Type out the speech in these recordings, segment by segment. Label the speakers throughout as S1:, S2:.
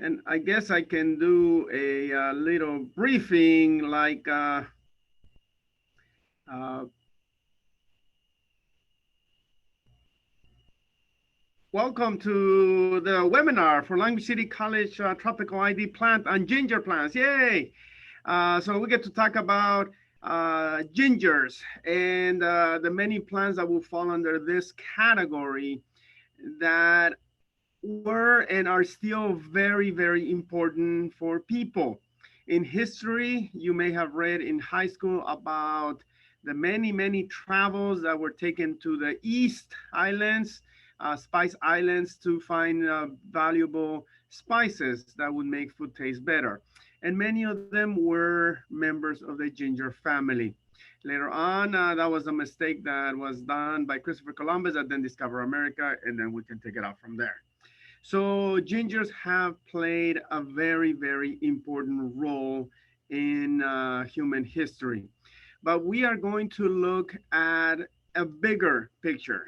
S1: And I guess I can do a little briefing like uh, welcome to the webinar for Long Beach City College Tropical ID Plant and Ginger Plants. Yay! So we get to talk about gingers and the many plants that will fall under this category that were and are still very, very important for people. In history, you may have read in high school about the many, many travels that were taken to the East Islands, Spice Islands, to find valuable spices that would make food taste better. And many of them were members of the ginger family. Later on, that was a mistake that was done by Christopher Columbus that then discovered America, and then we can take it out from there. So gingers have played a very, very important role in human history. But we are going to look at a bigger picture.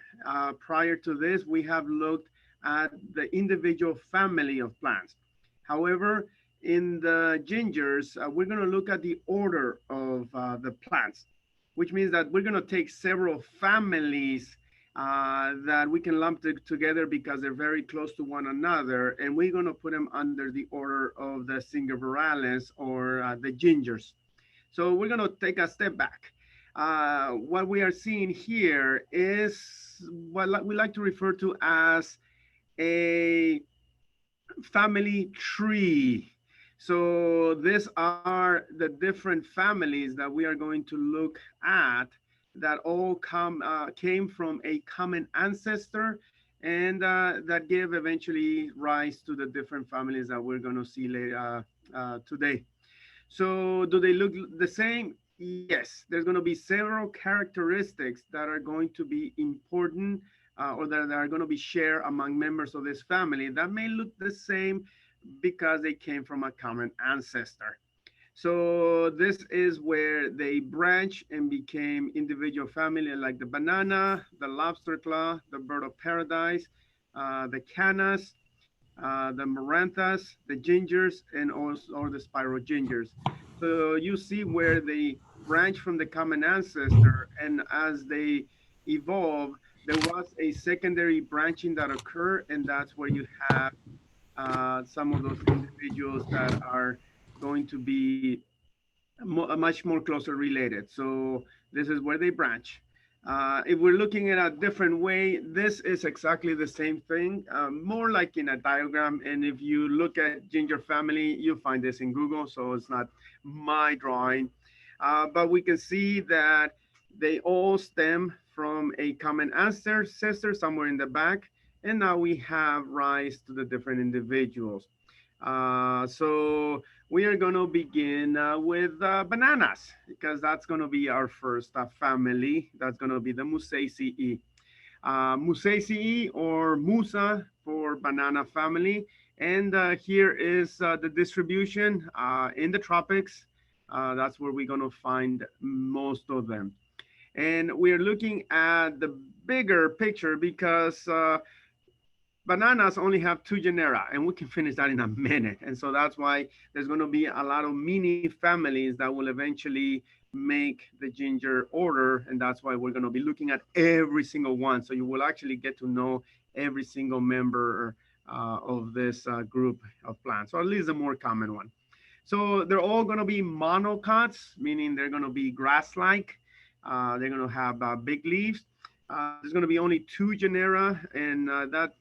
S1: Prior to this, we have looked at the individual family of plants. However, in the gingers, we're going to look at the order of the plants, which means that we're going to take several families that we can lump together because they're very close to one another, and we're going to put them under the order of the Zingeberalales or the gingers. So we're going to take a step back. What we are seeing here is what we like to refer to as a family tree. So these are the different families that we are going to look at that all came from a common ancestor and that give eventually rise to the different families that we're going to see later today. So do they look the same? Yes, there's going to be several characteristics that are going to be important or that are going to be shared among members of this family that may look the same because they came from a common ancestor. So this is where they branch and became individual family like the banana, the lobster claw, the bird of paradise, the canas, the maranthas, the gingers, and also or the spiral gingers. So you see where they branch from the common ancestor, and as they evolve, there was a secondary branching that occurred, and that's where you have some of those individuals that are going to be much more closer related. So this is where they branch. If we're looking at a different way, this is exactly the same thing, more like in a diagram. And if you look at ginger family, you'll find this in Google, so it's not my drawing. But we can see that they all stem from a common ancestor somewhere in the back. And now we have rise to the different individuals. So we are going to begin with bananas because that's going to be our first family. That's going to be the Musaceae. Musaceae or Musa for banana family. And here is the distribution in the tropics. That's where we're going to find most of them. And we're looking at the bigger picture because bananas only have two genera, and we can finish that in a minute. And so that's why there's going to be a lot of mini families that will eventually make the ginger order. And that's why we're going to be looking at every single one. So you will actually get to know every single member of this group of plants, or at least the more common one. So they're all going to be monocots, meaning they're going to be grass-like. They're going to have big leaves. There's going to be only two genera, and that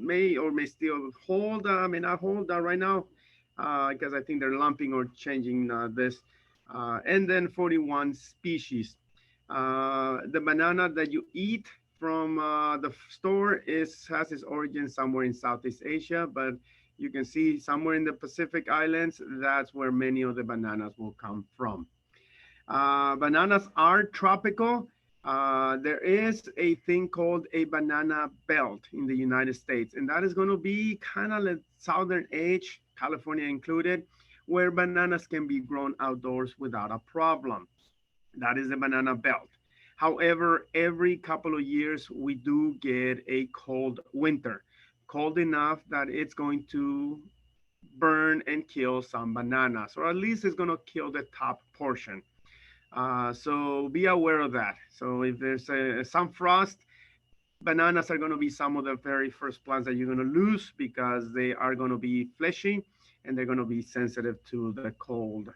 S1: may or may still hold, may not hold right now, because I think they're lumping or changing this. And then 41 species. The banana that you eat from the store has its origin somewhere in Southeast Asia, but you can see somewhere in the Pacific Islands, that's where many of the bananas will come from. Bananas are tropical. There is a thing called a banana belt in the United States, and that is going to be kind of the southern edge, California included, where bananas can be grown outdoors without a problem. That is the banana belt. However, every couple of years, we do get a cold winter, cold enough that it's going to burn and kill some bananas, or at least it's going to kill the top portion. So be aware of that. So if there's some frost, bananas are going to be some of the very first plants that you're going to lose because they are going to be fleshy and they're going to be sensitive to the cold.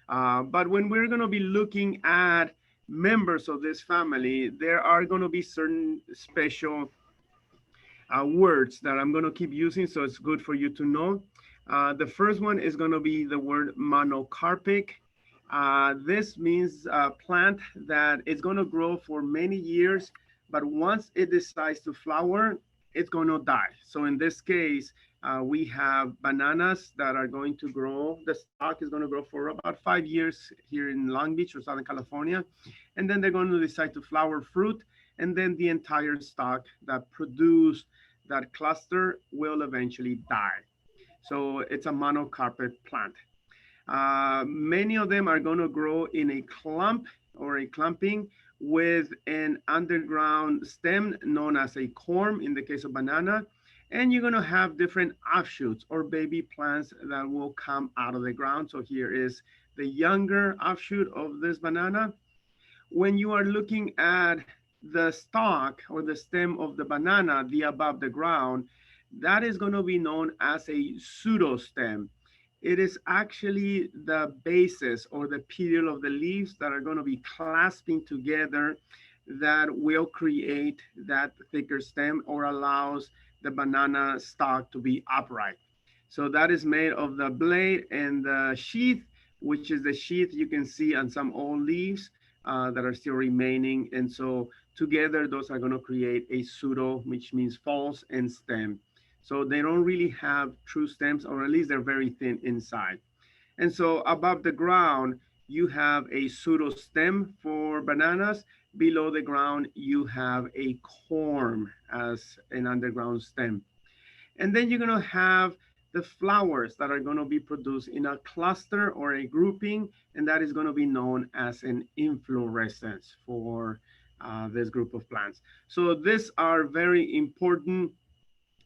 S1: But when we're going to be looking at members of this family, there are going to be certain special words that I'm going to keep using, so it's good for you to know. The first one is going to be the word monocarpic. This means a plant that is going to grow for many years, but once it decides to flower, it's going to die. So in this case, we have bananas that are going to grow. The stock is going to grow for about 5 years here in Long Beach or Southern California. And then they're going to decide to flower fruit. And then the entire stock that produced that cluster will eventually die. So it's a monocarpet plant. Many of them are going to grow in a clump or a clumping with an underground stem known as a corm in the case of banana. And you're going to have different offshoots or baby plants that will come out of the ground. So here is the younger offshoot of this banana. When you are looking at the stalk or the stem of the banana, the above the ground, that is going to be known as a pseudostem. It is actually the bases or the petiole of the leaves that are going to be clasping together that will create that thicker stem or allows the banana stalk to be upright. So that is made of the blade and the sheath, which is the sheath you can see on some old leaves that are still remaining. And so together, those are going to create a pseudo, which means false, and stem. So they don't really have true stems, or at least they're very thin inside. And so above the ground, you have a pseudo stem for bananas. Below the ground, you have a corm as an underground stem. And then you're going to have the flowers that are going to be produced in a cluster or a grouping, and that is going to be known as an inflorescence for this group of plants. So these are very important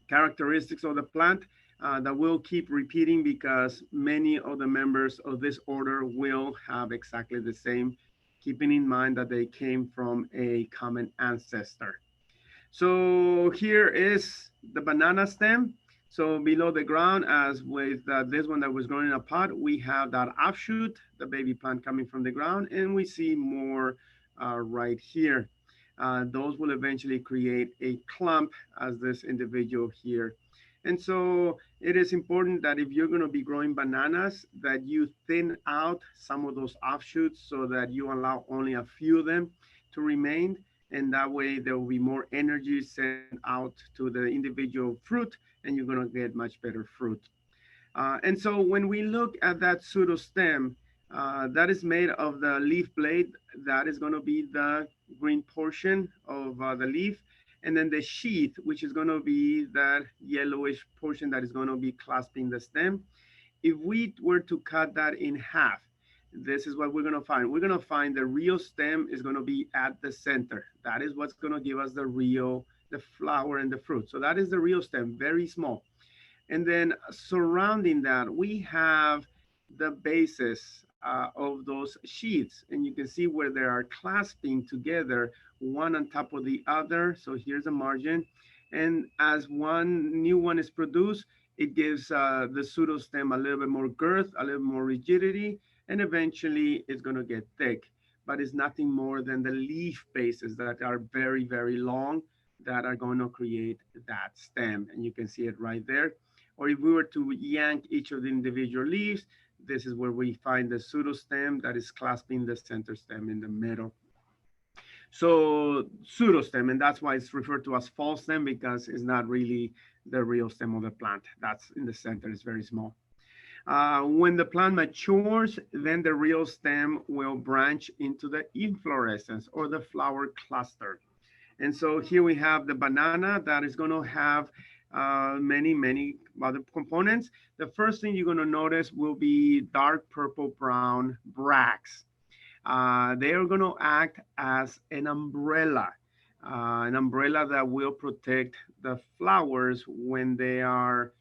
S1: characteristics of the plant that we'll keep repeating because many of the members of this order will have exactly the same, keeping in mind that they came from a common ancestor. So here is the banana stem. So below the ground, as with this one that was growing in a pot, we have that offshoot, the baby plant coming from the ground, and we see more right here. Those will eventually create a clump as this individual here. And so it is important that if you're going to be growing bananas, that you thin out some of those offshoots so that you allow only a few of them to remain. And that way there will be more energy sent out to the individual fruit and you're going to get much better fruit. And so when we look at that pseudostem, that is made of the leaf blade. That is going to be the green portion of the leaf. And then the sheath, which is going to be that yellowish portion that is going to be clasping the stem. If we were to cut that in half, this is what we're going to find. We're going to find the real stem is going to be at the center. That is what's going to give us the flower and the fruit. So that is the real stem, very small. And then surrounding that, we have the bases of those sheaths. And you can see where they are clasping together, one on top of the other. So here's a margin. And as one new one is produced, it gives the pseudostem a little bit more girth, a little more rigidity, and eventually it's going to get thick. But it's nothing more than the leaf bases that are very, very long that are going to create that stem. And you can see it right there. Or if we were to yank each of the individual leaves, this is where we find the pseudostem that is clasping the center stem in the middle. So pseudostem, and that's why it's referred to as false stem because it's not really the real stem of the plant. That's in the center, it's very small. When the plant matures, then the real stem will branch into the inflorescence or the flower cluster. And so here we have the banana that is going to have many other components. The first thing you're going to notice will be dark purple brown bracts. They are going to act as an umbrella that will protect the flowers when they are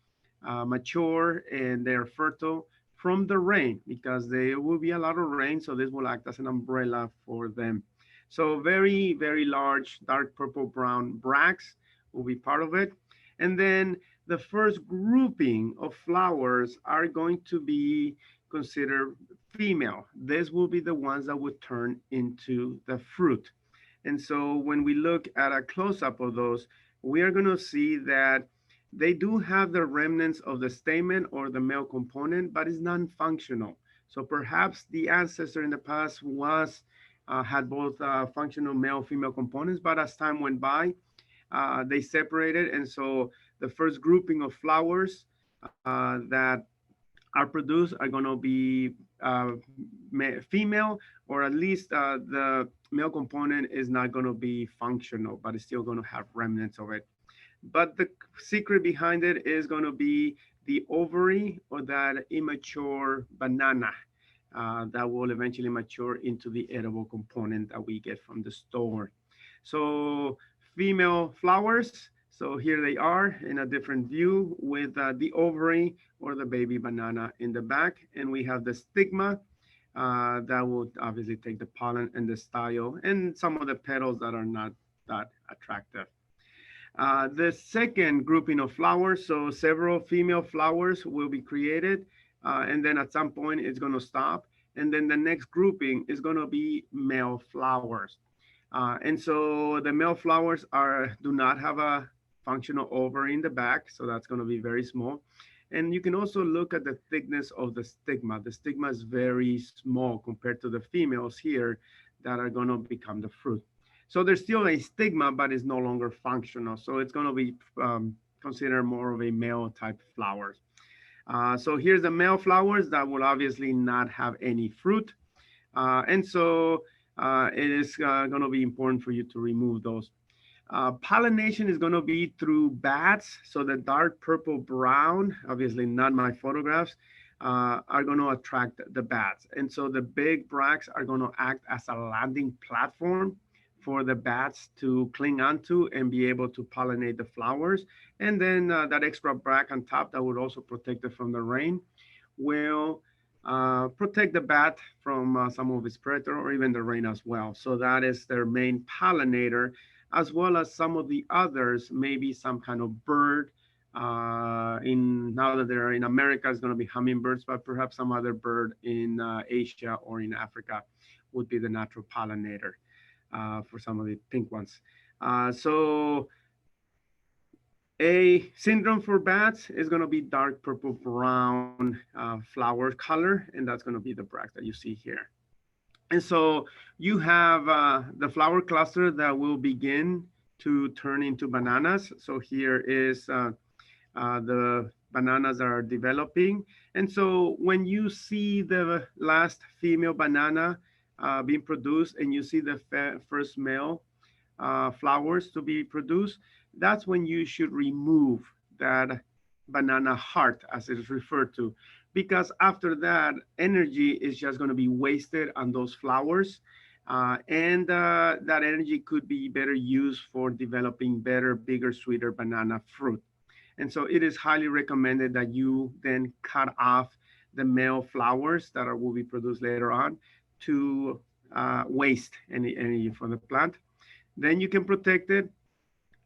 S1: mature and they're fertile from the rain because there will be a lot of rain. So this will act as an umbrella for them. So very, very large, dark purple brown bracts will be part of it. And then the first grouping of flowers are going to be considered female. This will be the ones that would turn into the fruit. And so when we look at a close up of those, we are going to see that they do have the remnants of the stamen or the male component, but it's non-functional. So perhaps the ancestor in the past was had both functional male female components, but as time went by, they separated, and so the first grouping of flowers that are produced are going to be uh, female, or at least the male component is not going to be functional, but it's still going to have remnants of it. But the secret behind it is going to be the ovary or that immature banana that will eventually mature into the edible component that we get from the store. So female flowers. So here they are in a different view with the ovary or the baby banana in the back. And we have the stigma that will obviously take the pollen and the style and some of the petals that are not that attractive. The second grouping of flowers, so several female flowers will be created, and then at some point it's going to stop. And then the next grouping is going to be male flowers. And so the male flowers do not have a functional ovary in the back, so that's going to be very small. And you can also look at the thickness of the stigma. The stigma is very small compared to the females here that are going to become the fruit. So there's still a stigma, but it's no longer functional. So it's going to be considered more of a male type flowers. So here's the male flowers that will obviously not have any fruit. And so it is going to be important for you to remove those. Pollination is going to be through bats. So the dark purple brown, obviously not my photographs, are going to attract the bats. And so the big bracts are going to act as a landing platform for the bats to cling onto and be able to pollinate the flowers. And then that extra bract on top that would also protect it from the rain will protect the bat from some of its predator or even the rain as well. So that is their main pollinator, as well as some of the others, maybe some kind of bird. In now that they're in America, it's going to be hummingbirds, but perhaps some other bird in Asia or in Africa would be the natural pollinator for some of the pink ones. So a syndrome for bats is going to be dark purple brown flower color, and that's going to be the bracts that you see here. And so you have the flower cluster that will begin to turn into bananas. So here is the bananas that are developing. And so when you see the last female banana being produced and you see the first male flowers to be produced, that's when you should remove that banana heart, as it is referred to, because after that, energy is just going to be wasted on those flowers. And that energy could be better used for developing better, bigger, sweeter banana fruit. And so it is highly recommended that you then cut off the male flowers that will be produced later on to waste any energy from the plant. Then you can protect it.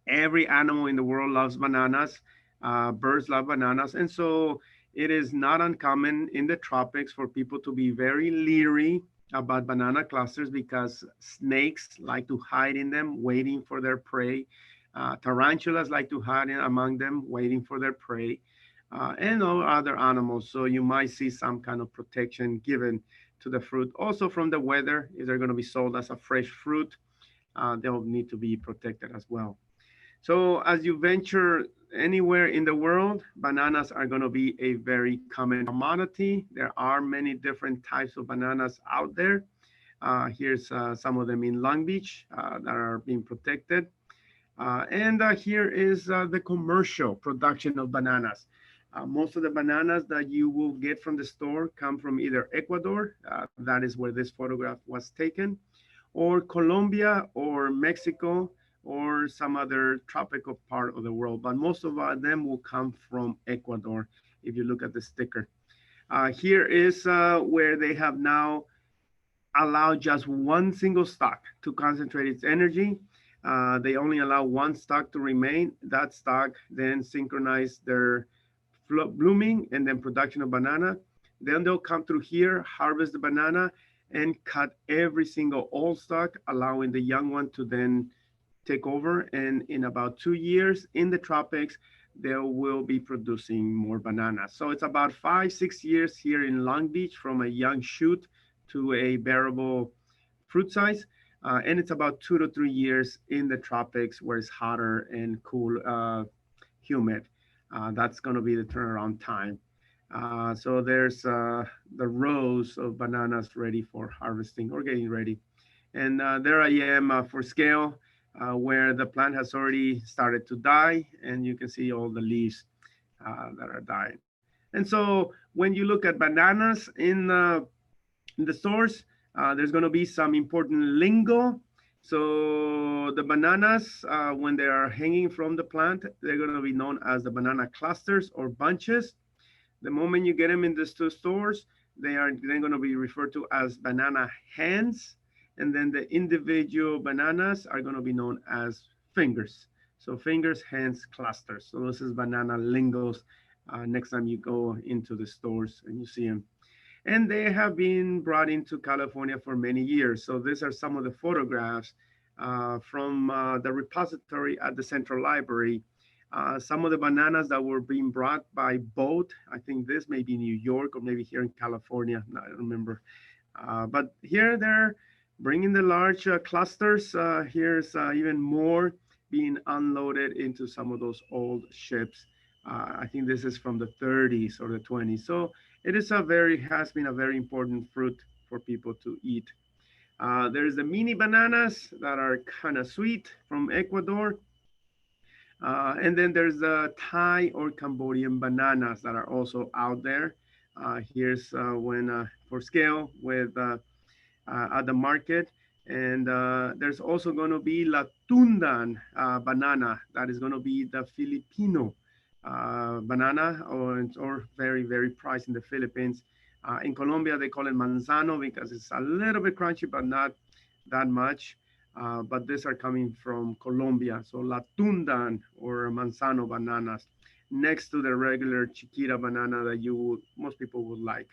S1: Every animal in the world loves bananas. Birds love bananas. And so it is not uncommon in the tropics for people to be very leery about banana clusters because snakes like to hide in them, waiting for their prey. Tarantulas like to hide among them, waiting for their prey, and all other animals. So you might see some kind of protection given to the fruit. Also from the weather, if they're going to be sold as a fresh fruit, they'll need to be protected as well. So as you venture anywhere in the world, bananas are going to be a very common commodity. There are many different types of bananas out there. Here's some of them in Long Beach that are being protected. And here is the commercial production of bananas. Most of the bananas that you will get from the store come from either Ecuador, that is where this photograph was taken, or Colombia or Mexico, or some other tropical part of the world, but most of them will come from Ecuador if you look at the sticker. Here is where they have now allowed just one single stock to concentrate its energy. They only allow one stock to remain. That stock then synchronize their blooming and then production of banana. Then they'll come through here, harvest the banana, and cut every single old stock, allowing the young one to then take over. And in about 2 years in the tropics, they will be producing more bananas. So it's about 5, 6 years here in Long Beach from a young shoot to a bearable fruit size. And it's about 2 to 3 years in the tropics where it's hotter and cool, humid. That's going to be the turnaround time. So there's the rows of bananas ready for harvesting or getting ready. And there I am for scale, where the plant has already started to die, and you can see all the leaves that are dying. And so when you look at bananas in the stores, there's going to be some important lingo. So the bananas, when they are hanging from the plant, they're going to be known as the banana clusters or bunches. The moment you get them in the stores, they are then going to be referred to as banana hands. And then the individual bananas are going to be known as fingers. So fingers, hands, clusters. So this is banana lingos next time you go into the stores and you see them. And they have been brought into California for many years. So these are some of the photographs from the repository at the Central Library. Some of the bananas that were being brought by boat. I think this may be New York or maybe here in California. I don't remember. But here they're bringing the large clusters. Here's even more being unloaded into some of those old ships. I think this is from the 30s or the 20s. So it is a very has been a very important fruit for people to eat. There's the mini bananas that are kind of sweet from Ecuador. And then there's the Thai or Cambodian bananas that are also out there. Here's when for scale with at the market. And there's also going to be La Tundan banana. That is going to be the Filipino banana, or very, very priced in the Philippines. In Colombia, they call it manzano because it's a little bit crunchy, but not that much. But these are coming from Colombia. So La Tundan or manzano bananas next to the regular chiquita banana that most people would like.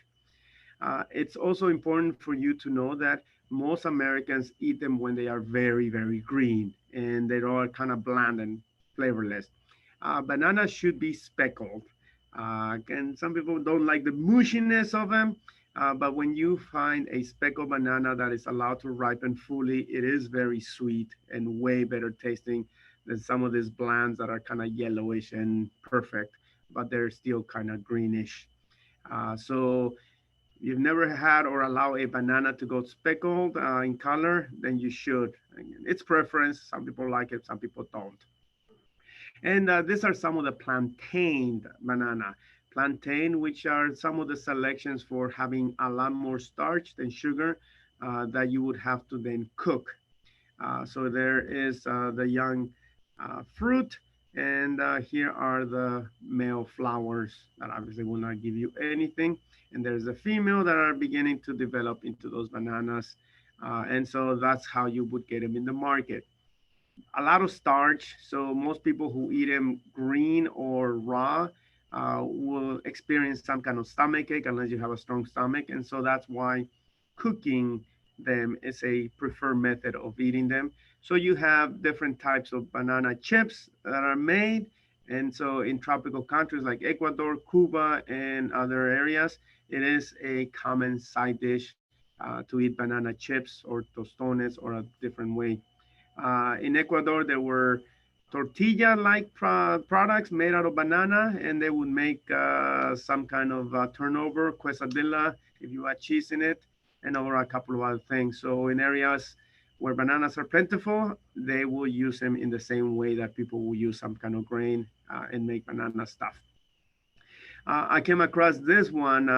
S1: It's also important for you to know that most Americans eat them when they are very, very green and they're all kind of bland and flavorless. Bananas should be speckled. And some people don't like the mushiness of them. But when you find a speckled banana that is allowed to ripen fully, it is very sweet and way better tasting than some of these blands that are kind of yellowish and perfect, but they're still kind of greenish. So you've never had or allow a banana to go speckled in color, then you should. It's preference. Some people like it, some people don't. And these are some of the plantain banana. Plantain, which are some of the selections for having a lot more starch than sugar that you would have to then cook. So there is the young fruit, and here are the male flowers that obviously will not give you anything. And there's the female that are beginning to develop into those bananas. And so that's how you would get them in the market. A lot of starch. So most people who eat them green or raw will experience some kind of stomach ache unless you have a strong stomach. And so that's why cooking them is a preferred method of eating them. So you have different types of banana chips that are made. And so in tropical countries like Ecuador, Cuba, and other areas, it is a common side dish to eat banana chips or tostones or a different way. In Ecuador, there were tortilla-like products made out of banana, and they would make some kind of turnover, quesadilla, if you add cheese in it, and over a couple of other things. So in areas where bananas are plentiful, they will use them in the same way that people will use some kind of grain and make banana stuff. I came across this one,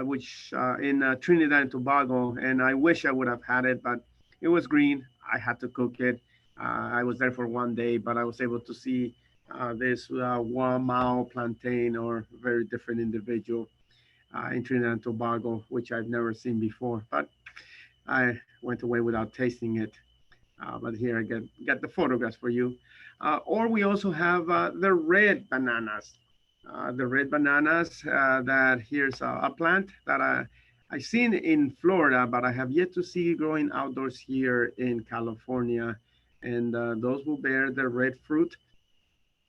S1: which in Trinidad and Tobago, and I wish I would have had it, but it was green. I had to cook it. I was there for 1 day, but I was able to see this Wamao plantain, or very different individual in Trinidad and Tobago, which I've never seen before. But I went away without tasting it. But here I get the photographs for you. Or we also have the red bananas. The red bananas, that here's a plant that I've seen in Florida, but I have yet to see growing outdoors here in California. And those will bear the red fruit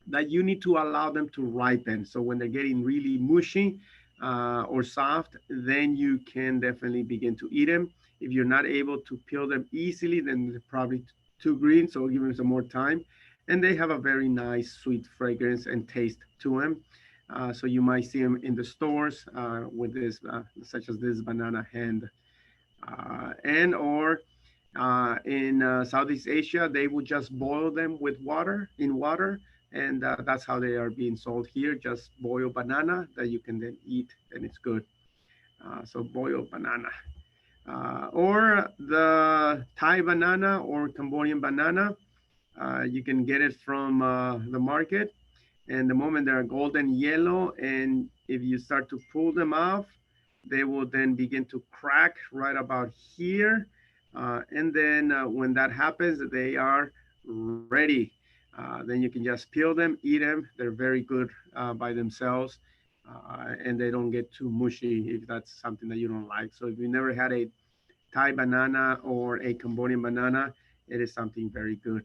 S1: that you need to allow them to ripen. So when they're getting really mushy or soft, then you can definitely begin to eat them. If you're not able to peel them easily, then they're probably too green. So give them some more time. And they have a very nice sweet fragrance and taste to them. So you might see them in the stores with this, such as this banana hand, and or in Southeast Asia, they would just boil them with water in water, and that's how they are being sold here. Just boiled banana that you can then eat, and it's good. So boiled banana, or the Thai banana or Cambodian banana. You can get it from the market, and the moment they're golden yellow, and if you start to pull them off, they will then begin to crack right about here. And then when that happens, they are ready. Then you can just peel them, eat them. They're very good by themselves, and they don't get too mushy if that's something that you don't like. So if you never had a Thai banana or a Cambodian banana, it is something very good.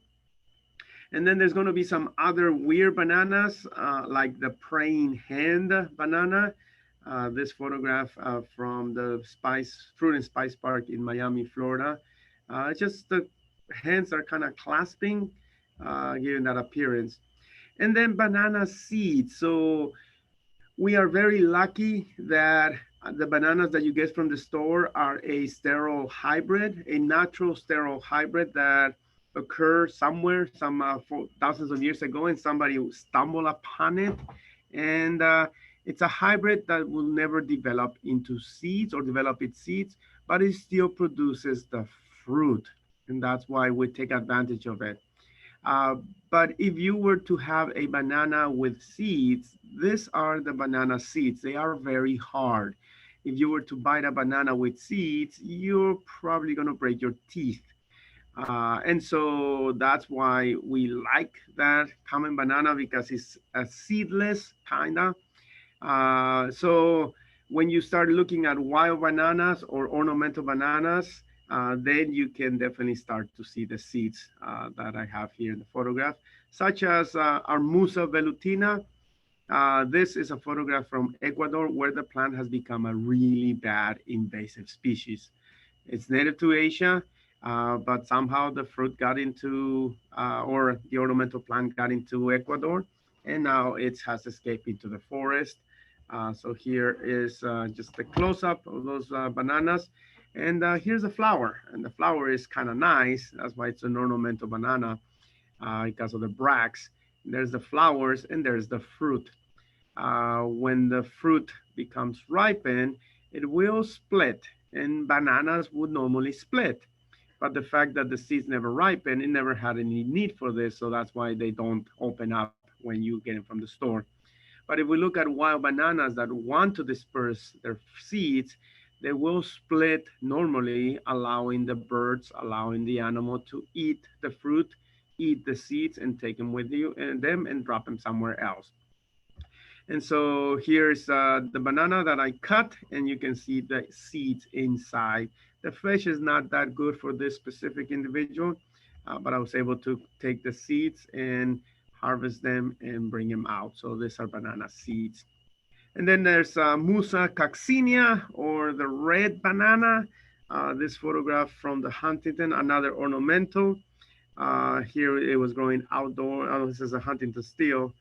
S1: And then there's going to be some other weird bananas, like the praying hand banana. This photograph from the Fruit and Spice Park in Miami, Florida. Just the hands are kind of clasping, giving that appearance. And then banana seeds. So we are very lucky that the bananas that you get from the store are a sterile hybrid, a natural sterile hybrid that occurred somewhere, some thousands of years ago, and somebody stumbled upon it. And it's a hybrid that will never develop into seeds or develop its seeds, but it still produces the fruit. And that's why we take advantage of it. Uh, but if you were to have a banana with seeds, these are the banana seeds. They are very hard. If you were to bite a banana with seeds, you're probably going to break your teeth. And so that's why we like that common banana, because it's a seedless kind of. So when you start looking at wild bananas or ornamental bananas, then you can definitely start to see the seeds that I have here in the photograph, such as our Musa velutina. This is a photograph from Ecuador where the plant has become a really bad invasive species. It's native to Asia, but somehow the fruit got into, or the ornamental plant got into Ecuador, and now it has escaped into the forest. So here is just a close-up of those bananas. And here's the flower. And the flower is kind of nice. That's why it's an ornamental banana, because of the bracts. There's the flowers and there's the fruit. When the fruit becomes ripened, it will split, and bananas would normally split. But the fact that the seeds never ripen, it never had any need for this, so that's why they don't open up when you get them from the store. But if we look at wild bananas that want to disperse their seeds, they will split normally, allowing the birds, allowing the animal to eat the fruit, eat the seeds, and take them with you and them and drop them somewhere else. And so here's the banana that I cut, and you can see the seeds inside. The flesh is not that good for this specific individual, but I was able to take the seeds and harvest them and bring them out. So these are banana seeds. And then there's Musa coccinea, or the red banana. This photograph from the Huntington, another ornamental. Here it was growing outdoor. Oh, this is a Huntington steel.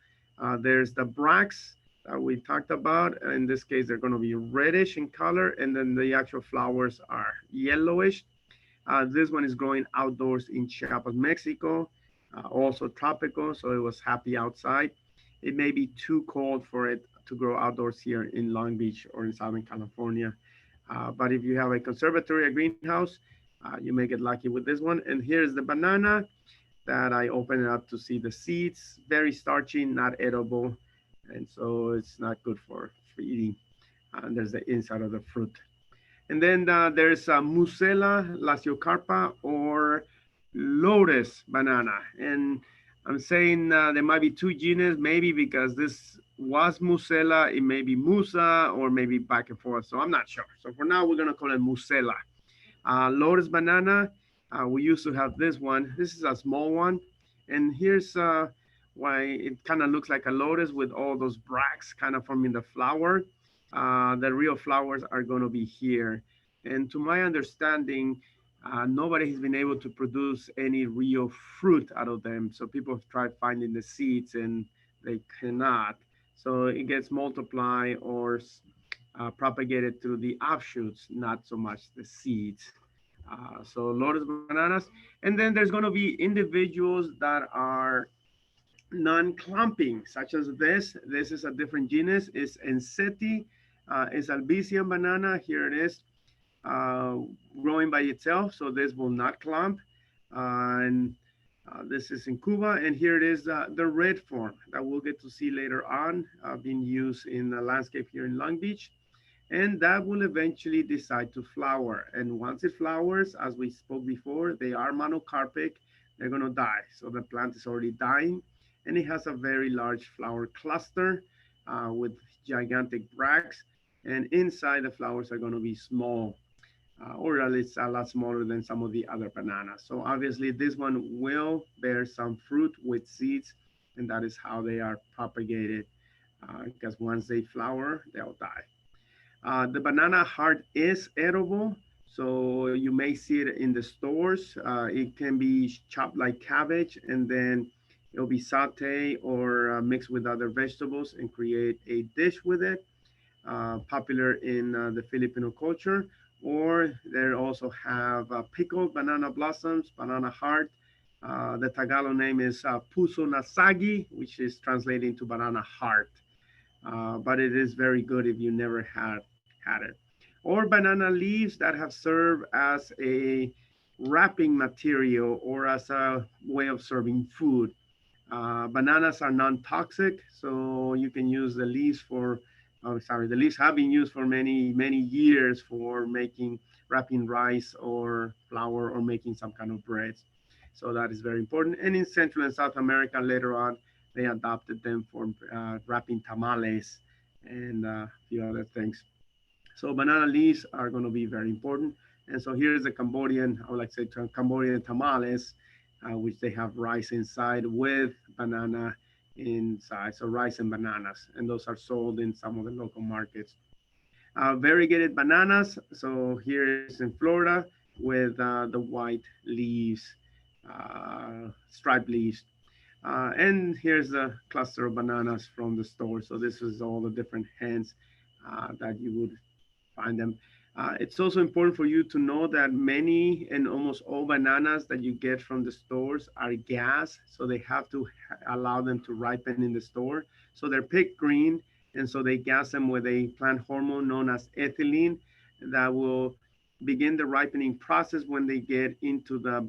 S1: There's the bracts that we talked about. In this case, they're going to be reddish in color, and then the actual flowers are yellowish. This one is growing outdoors in Chiapas, Mexico, also tropical, so it was happy outside. It may be too cold for it to grow outdoors here in Long Beach or in Southern California. But if you have a conservatory, a greenhouse, you may get lucky with this one. And here's the banana that I open it up to see the seeds. Very starchy, not edible, and so it's not good for eating. And there's the inside of the fruit. And then there's Musela lasiocarpa or lotus banana. And I'm saying there might be two genus, maybe because this was Musela, it may be Musa, or maybe back and forth. So I'm not sure. So for now, we're going to call it Musela. Lotus banana, we used to have this one. This is a small one. And here's why it kind of looks like a lotus with all those bracts kind of forming the flower. The real flowers are going to be here. And to my understanding, nobody has been able to produce any real fruit out of them. So people have tried finding the seeds and they cannot. So it gets multiplied or propagated through the offshoots, not so much the seeds. So lotus bananas. And then there's going to be individuals that are non-clumping, such as this. This is a different genus. It's Enseti. It's Albician banana. Here it is, uh, growing by itself. So this will not clump. And this is in Cuba. And here it is, the red form that we'll get to see later on, being used in the landscape here in Long Beach. And that will eventually decide to flower. And once it flowers, as we spoke before, they are monocarpic. They're going to die. So the plant is already dying. And it has a very large flower cluster with gigantic bracts. And inside the flowers are going to be small, or at least a lot smaller than some of the other bananas. So obviously this one will bear some fruit with seeds, and that is how they are propagated, because once they flower, they'll die. The banana heart is edible, so you may see it in the stores. It can be chopped like cabbage, and then it'll be sauteed or mixed with other vegetables and create a dish with it. Popular in the Filipino culture. Or they also have pickled banana blossoms, banana heart. The Tagalog name is puso nasagi, which is translated into banana heart. But it is very good if you never had it. Or banana leaves that have served as a wrapping material or as a way of serving food. Bananas are non-toxic, so you can use the leaves for, oh, sorry, the leaves have been used for many, many years for making, wrapping rice or flour or making some kind of breads. So that is very important. And in Central and South America, later on, they adopted them for wrapping tamales and a few other things. So banana leaves are going to be very important. And so here's the Cambodian, I would like to say Cambodian tamales, which they have rice inside with banana inside. So rice and bananas, and those are sold in some of the local markets. Variegated bananas. So here is in Florida with the white leaves, striped leaves. And here's the cluster of bananas from the store. So this is all the different hands that you would find them. It's also important for you to know that many and almost all bananas that you get from the stores are gas, so they have to allow them to ripen in the store. So they're picked green, and so they gas them with a plant hormone known as ethylene that will begin the ripening process when they get into the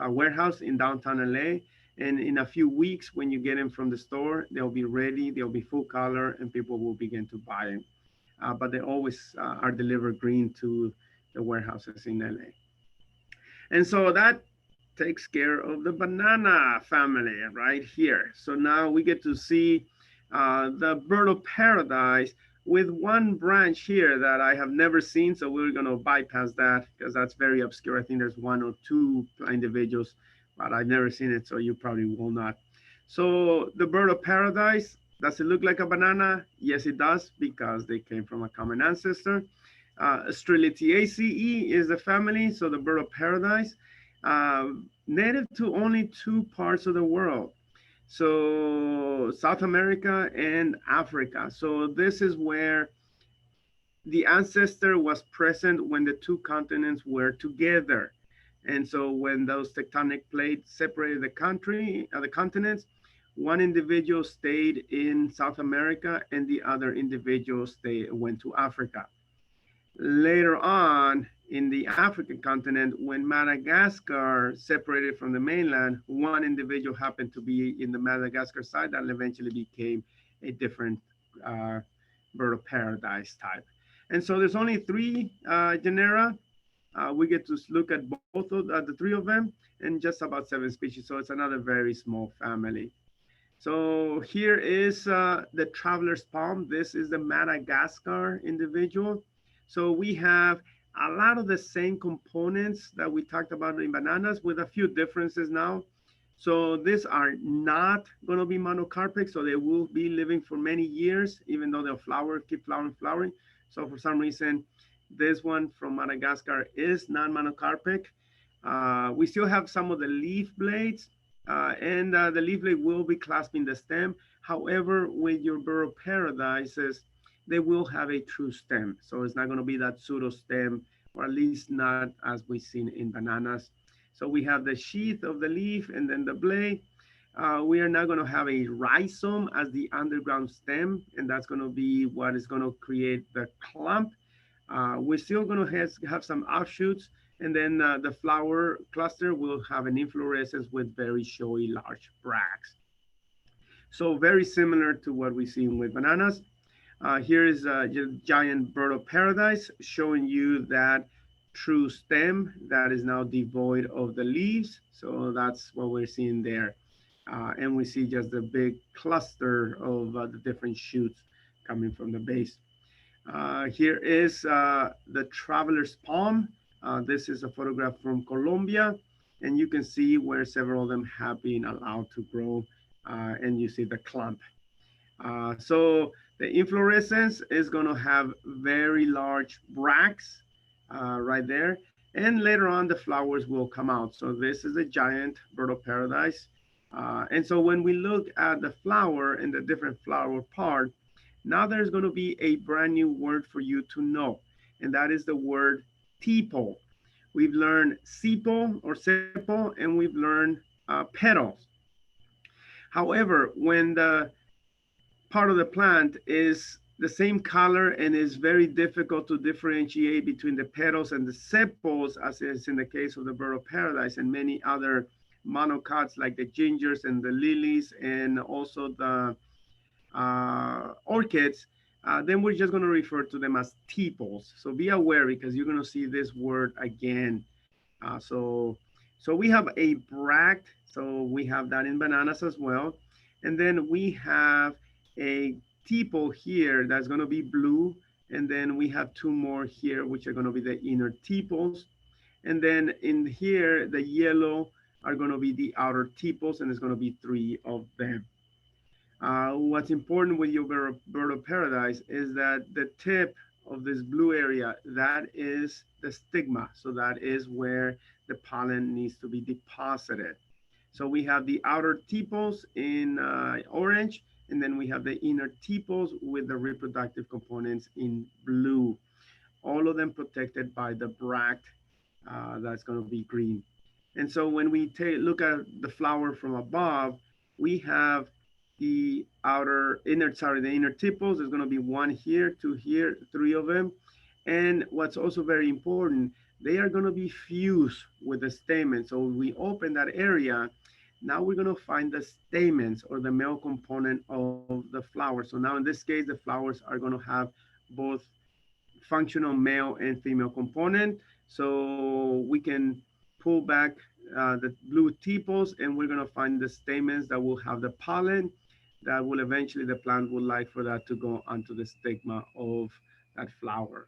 S1: warehouse in downtown LA. And in a few weeks, when you get them from the store, they'll be ready, they'll be full color, and people will begin to buy them. But they always are delivered green to the warehouses in LA. And so that takes care of the banana family right here. So now we get to see the bird of paradise with one branch here that I have never seen. So we're going to bypass that because that's very obscure. I think there's one or two individuals, but I've never seen it. So you probably will not. So the bird of paradise, does it look like a banana? Yes, it does, because they came from a common ancestor. Strelithiaceae is the family, so the bird of paradise, native to only two parts of the world. So South America and Africa. So this is where the ancestor was present when the two continents were together. And so when those tectonic plates separated the continents, one individual stayed in South America and the other individual went to Africa. Later on in the African continent, when Madagascar separated from the mainland, one individual happened to be in the Madagascar side that eventually became a different uh, bird of paradise type. And so there's only three genera. We get to look at both of the three of them and just about seven species. So it's another very small family. So here is the traveler's palm. This is the Madagascar individual. So we have a lot of the same components that we talked about in bananas with a few differences now. So these are not going to be monocarpic, so they will be living for many years, even though they'll flower, keep flowering, flowering. So for some reason, this one from Madagascar is non-monocarpic. We still have some of the leaf blades, and the leaf blade will be clasping the stem. However, with your burrow paradises, they will have a true stem. So it's not going to be that pseudo stem, or at least not as we've seen in bananas. So we have the sheath of the leaf and then the blade. We are not going to have a rhizome as the underground stem, and that's going to be what is going to create the clump. We're still going to have some offshoots, and then the flower cluster will have an inflorescence with very showy large bracts. So very similar to what we see with bananas. Here is a giant bird of paradise showing you that true stem that is now devoid of the leaves. So that's what we're seeing there. And we see just a big cluster of the different shoots coming from the base. Here is the traveler's palm. This is a photograph from Colombia, and you can see where several of them have been allowed to grow, and you see the clump. So the inflorescence is going to have very large bracts right there. And later on, the flowers will come out. So this is a giant bird of paradise. And so when we look at the flower and the different flower part, now there's going to be a brand new word for you to know. And that is the word tepal. We've learned sepal or sepal, and we've learned petals. However, when the part of the plant is the same color and is very difficult to differentiate between the petals and the sepals, as is in the case of the bird of paradise and many other monocots like the gingers and the lilies and also the orchids, then we're just going to refer to them as tepals. So be aware because you're going to see this word again. Uh, so, so we have a bract. So we have that in bananas as well. And then we have a tepal here that's going to be blue. And then we have two more here, which are going to be the inner tepals. And then in here, the yellow are going to be the outer tepals, and there's going to be three of them. What's important with your bird of paradise is that the tip of this blue area, that is the stigma. So that is where the pollen needs to be deposited. So we have the outer tepals in orange, and then we have the inner tepals with the reproductive components in blue. All of them protected by the bract that's going to be green. And so when we look at the flower from above, we have the the inner tepals. There's going to be one here, two here, three of them. And what's also very important, they are going to be fused with the stamen. So when we open that area, now we're going to find the stamens or the male component of the flower. So now in this case, the flowers are going to have both functional male and female component. So we can pull back the blue tepals and we're going to find the stamens that will have the pollen that will eventually the plant would like for that to go onto the stigma of that flower.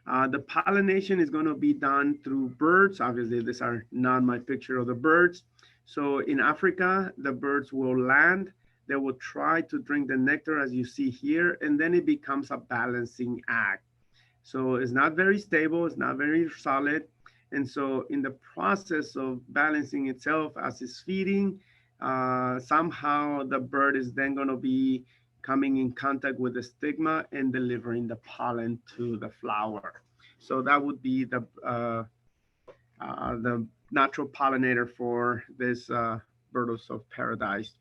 S1: The pollination is going to be done through birds. Obviously, these are not my picture of the birds. So in Africa, the birds will land. They will try to drink the nectar as you see here, and then it becomes a balancing act. So it's not very stable, it's not very solid. And so in the process of balancing itself as it's feeding, somehow the bird is then going to be coming in contact with the stigma and delivering the pollen to the flower. So that would be the natural pollinator for this birds of paradise.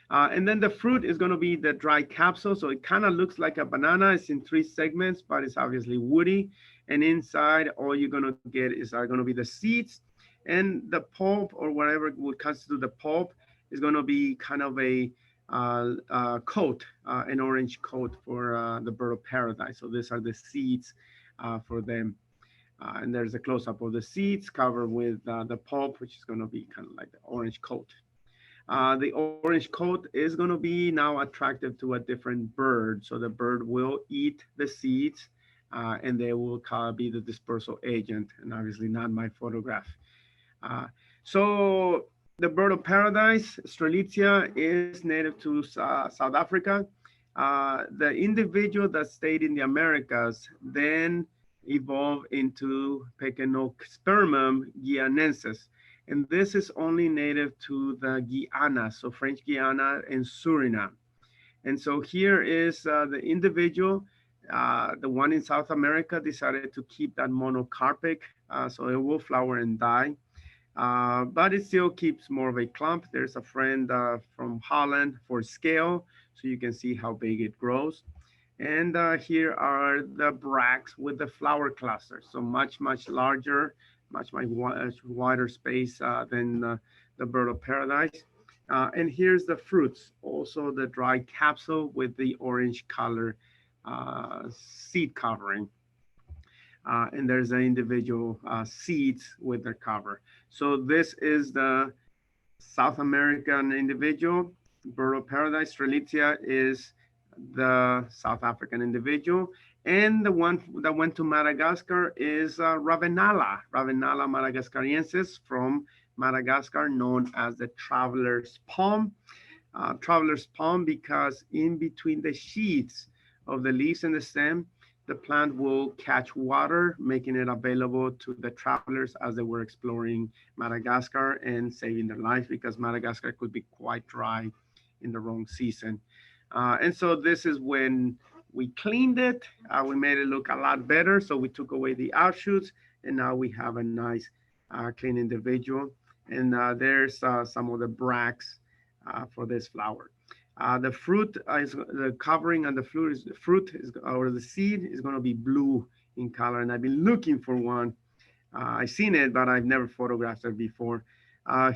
S1: And then the fruit is going to be the dry capsule. So it kind of looks like a banana. It's in three segments, but it's obviously woody. And inside, all you're going to get is are going to be the seeds, and the pulp or whatever would constitute the pulp is going to be kind of a coat, an orange coat for the bird of paradise. So these are the seeds for them. And there's a close up of the seeds covered with the pulp, which is going to be kind of like the orange coat. The orange coat is going to be now attractive to a different bird. So the bird will eat the seeds and they will be the dispersal agent, and obviously not my photograph. Uh, so the bird of paradise, Strelitzia, is native to South Africa. The individual that stayed in the Americas then evolved into Pechenospermum guianensis. And this is only native to the Guyana, so French Guiana and Suriname. And so here is the individual, the one in South America decided to keep that monocarpic, so it will flower and die. But it still keeps more of a clump. There's a friend from Holland for scale, so you can see how big it grows. And here are the bracts with the flower clusters. So much larger, much wider space than the bird of paradise. And here's the fruits, also the dry capsule with the orange color seed covering. And there's the individual seeds with their cover. So this is the South American individual. Bird of paradise, Strelitzia, is the South African individual. And the one that went to Madagascar is Ravenala madagascariensis from Madagascar, known as the traveler's palm. Traveler's palm because in between the sheaths of the leaves and the stem, the plant will catch water, making it available to the travelers as they were exploring Madagascar and saving their lives, because Madagascar could be quite dry in the wrong season. And so this is when we cleaned it. We made it look a lot better. So we took away the outshoots, and now we have a nice clean individual. And there's some of the bracts for this flower. The fruit is the covering, and the fruit is or the seed is going to be blue in color. And I've been looking for one. I've seen it, but I've never photographed it before.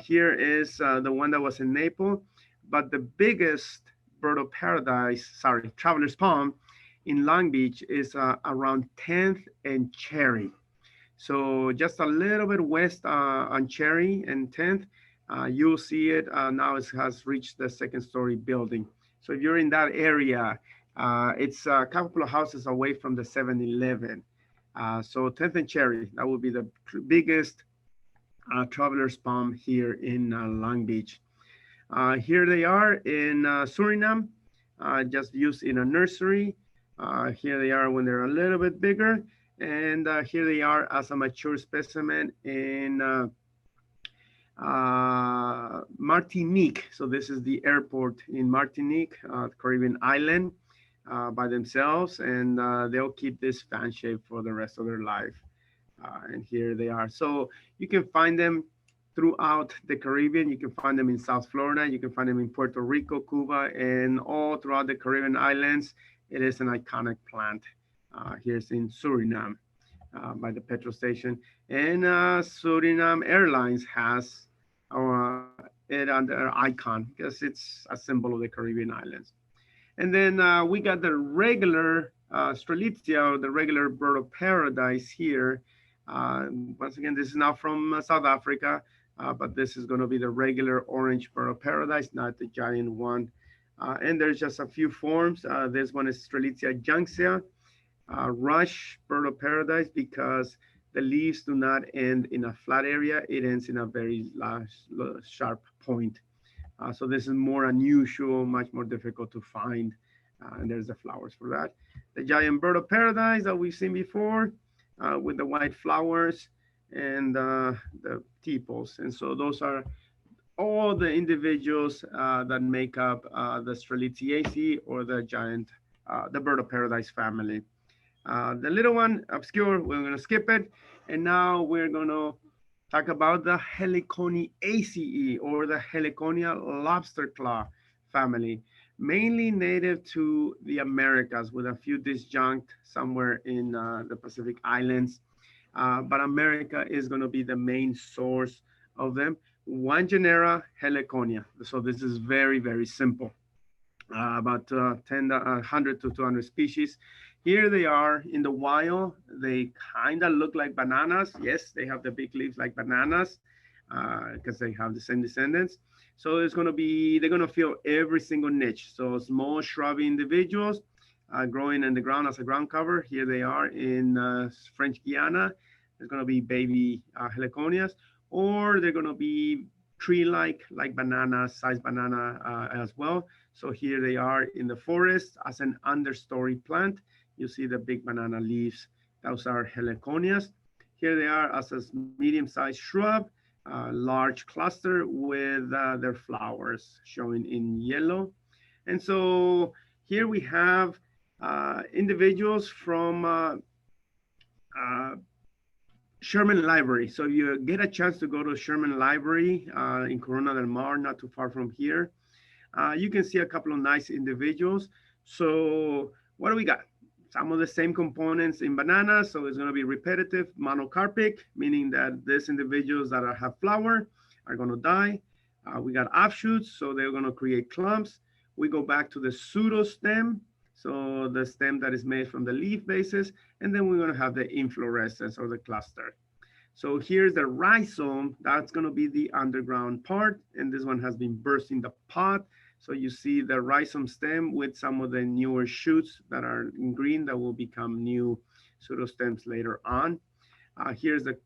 S1: Here is the one that was in Naples, but the biggest bird of paradise, sorry, traveler's palm in Long Beach is around 10th and Cherry. So just a little bit west on Cherry and 10th, you'll see it. Now it has reached the second story building. So if you're in that area, it's a couple of houses away from the 7-Eleven. So 10th and Cherry, that would be the biggest traveler's palm here in Long Beach. Here they are in Suriname, just used in a nursery. Here they are when they're a little bit bigger. And here they are as a mature specimen in Martinique. So this is the airport in Martinique, Caribbean island, by themselves. And they'll keep this fan shape for the rest of their life. And here they are. So you can find them throughout the Caribbean. You can find them in South Florida. You can find them in Puerto Rico, Cuba, and all throughout the Caribbean islands. It is an iconic plant. Here's in Suriname by the petrol station. And Suriname Airlines has it on their icon because it's a symbol of the Caribbean islands. And then we got the regular Strelitzia, or the regular bird of paradise here. Once again, this is not from South Africa, but this is going to be the regular orange bird of paradise, not the giant one. And there's just a few forms. This one is Strelitzia juncea, rush bird of paradise, because the leaves do not end in a flat area. It ends in a very large, sharp point. So this is more unusual, much more difficult to find. And there's the flowers for that. The giant bird of paradise that we've seen before, with the white flowers and the tepals. And so those are all the individuals that make up the Strelitziaceae, or the giant, the bird of paradise family. The little one, obscure, we're going to skip it. And now we're going to talk about the Heliconiaceae, or the Heliconia lobster claw family, mainly native to the Americas, with a few disjunct somewhere in the Pacific Islands. But America is going to be the main source of them. One genera, Heliconia. So this is very, very simple. About 100 to 200 species. Here they are in the wild. They kind of look like bananas. Yes, they have the big leaves like bananas because they have the same descendants. So it's going to be, they're going to fill every single niche. So small shrubby individuals growing in the ground as a ground cover. Here they are in French Guiana. There's going to be baby heliconias, or they're going to be tree-like, like banana, size banana as well. So here they are in the forest as an understory plant. You see the big banana leaves. Those are heliconias. Here they are as a medium-sized shrub, large cluster with their flowers showing in yellow. And so here we have individuals from uh, Sherman Library. So you get a chance to go to Sherman Library in Corona del Mar, not too far from here. You can see a couple of nice individuals. So what do we got? Some of the same components in bananas. So it's going to be repetitive, monocarpic, meaning that these individuals that have flower are going to die. We got offshoots, so they're going to create clumps. We go back to the pseudostem, so the stem that is made from the leaf bases, and then we're going to have the inflorescence or the cluster. So here's the rhizome. That's going to be the underground part. And this one has been bursting the pod. So you see the rhizome stem with some of the newer shoots that are in green that will become new pseudostems later on. Here's the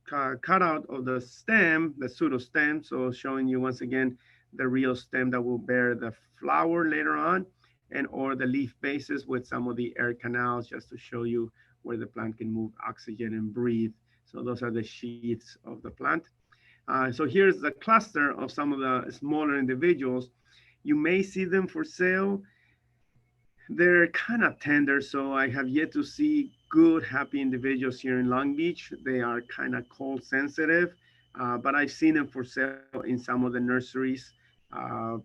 S1: cutout of the stem, the pseudostem. So showing you once again the real stem that will bear the flower later on, and or the leaf bases with some of the air canals just to show you where the plant can move oxygen and breathe. So those are the sheaths of the plant. So here's the cluster of some of the smaller individuals. You may see them for sale. They're kind of tender, so I have yet to see good, happy individuals here in Long Beach. They are kind of cold sensitive, but I've seen them for sale in some of the nurseries, uh,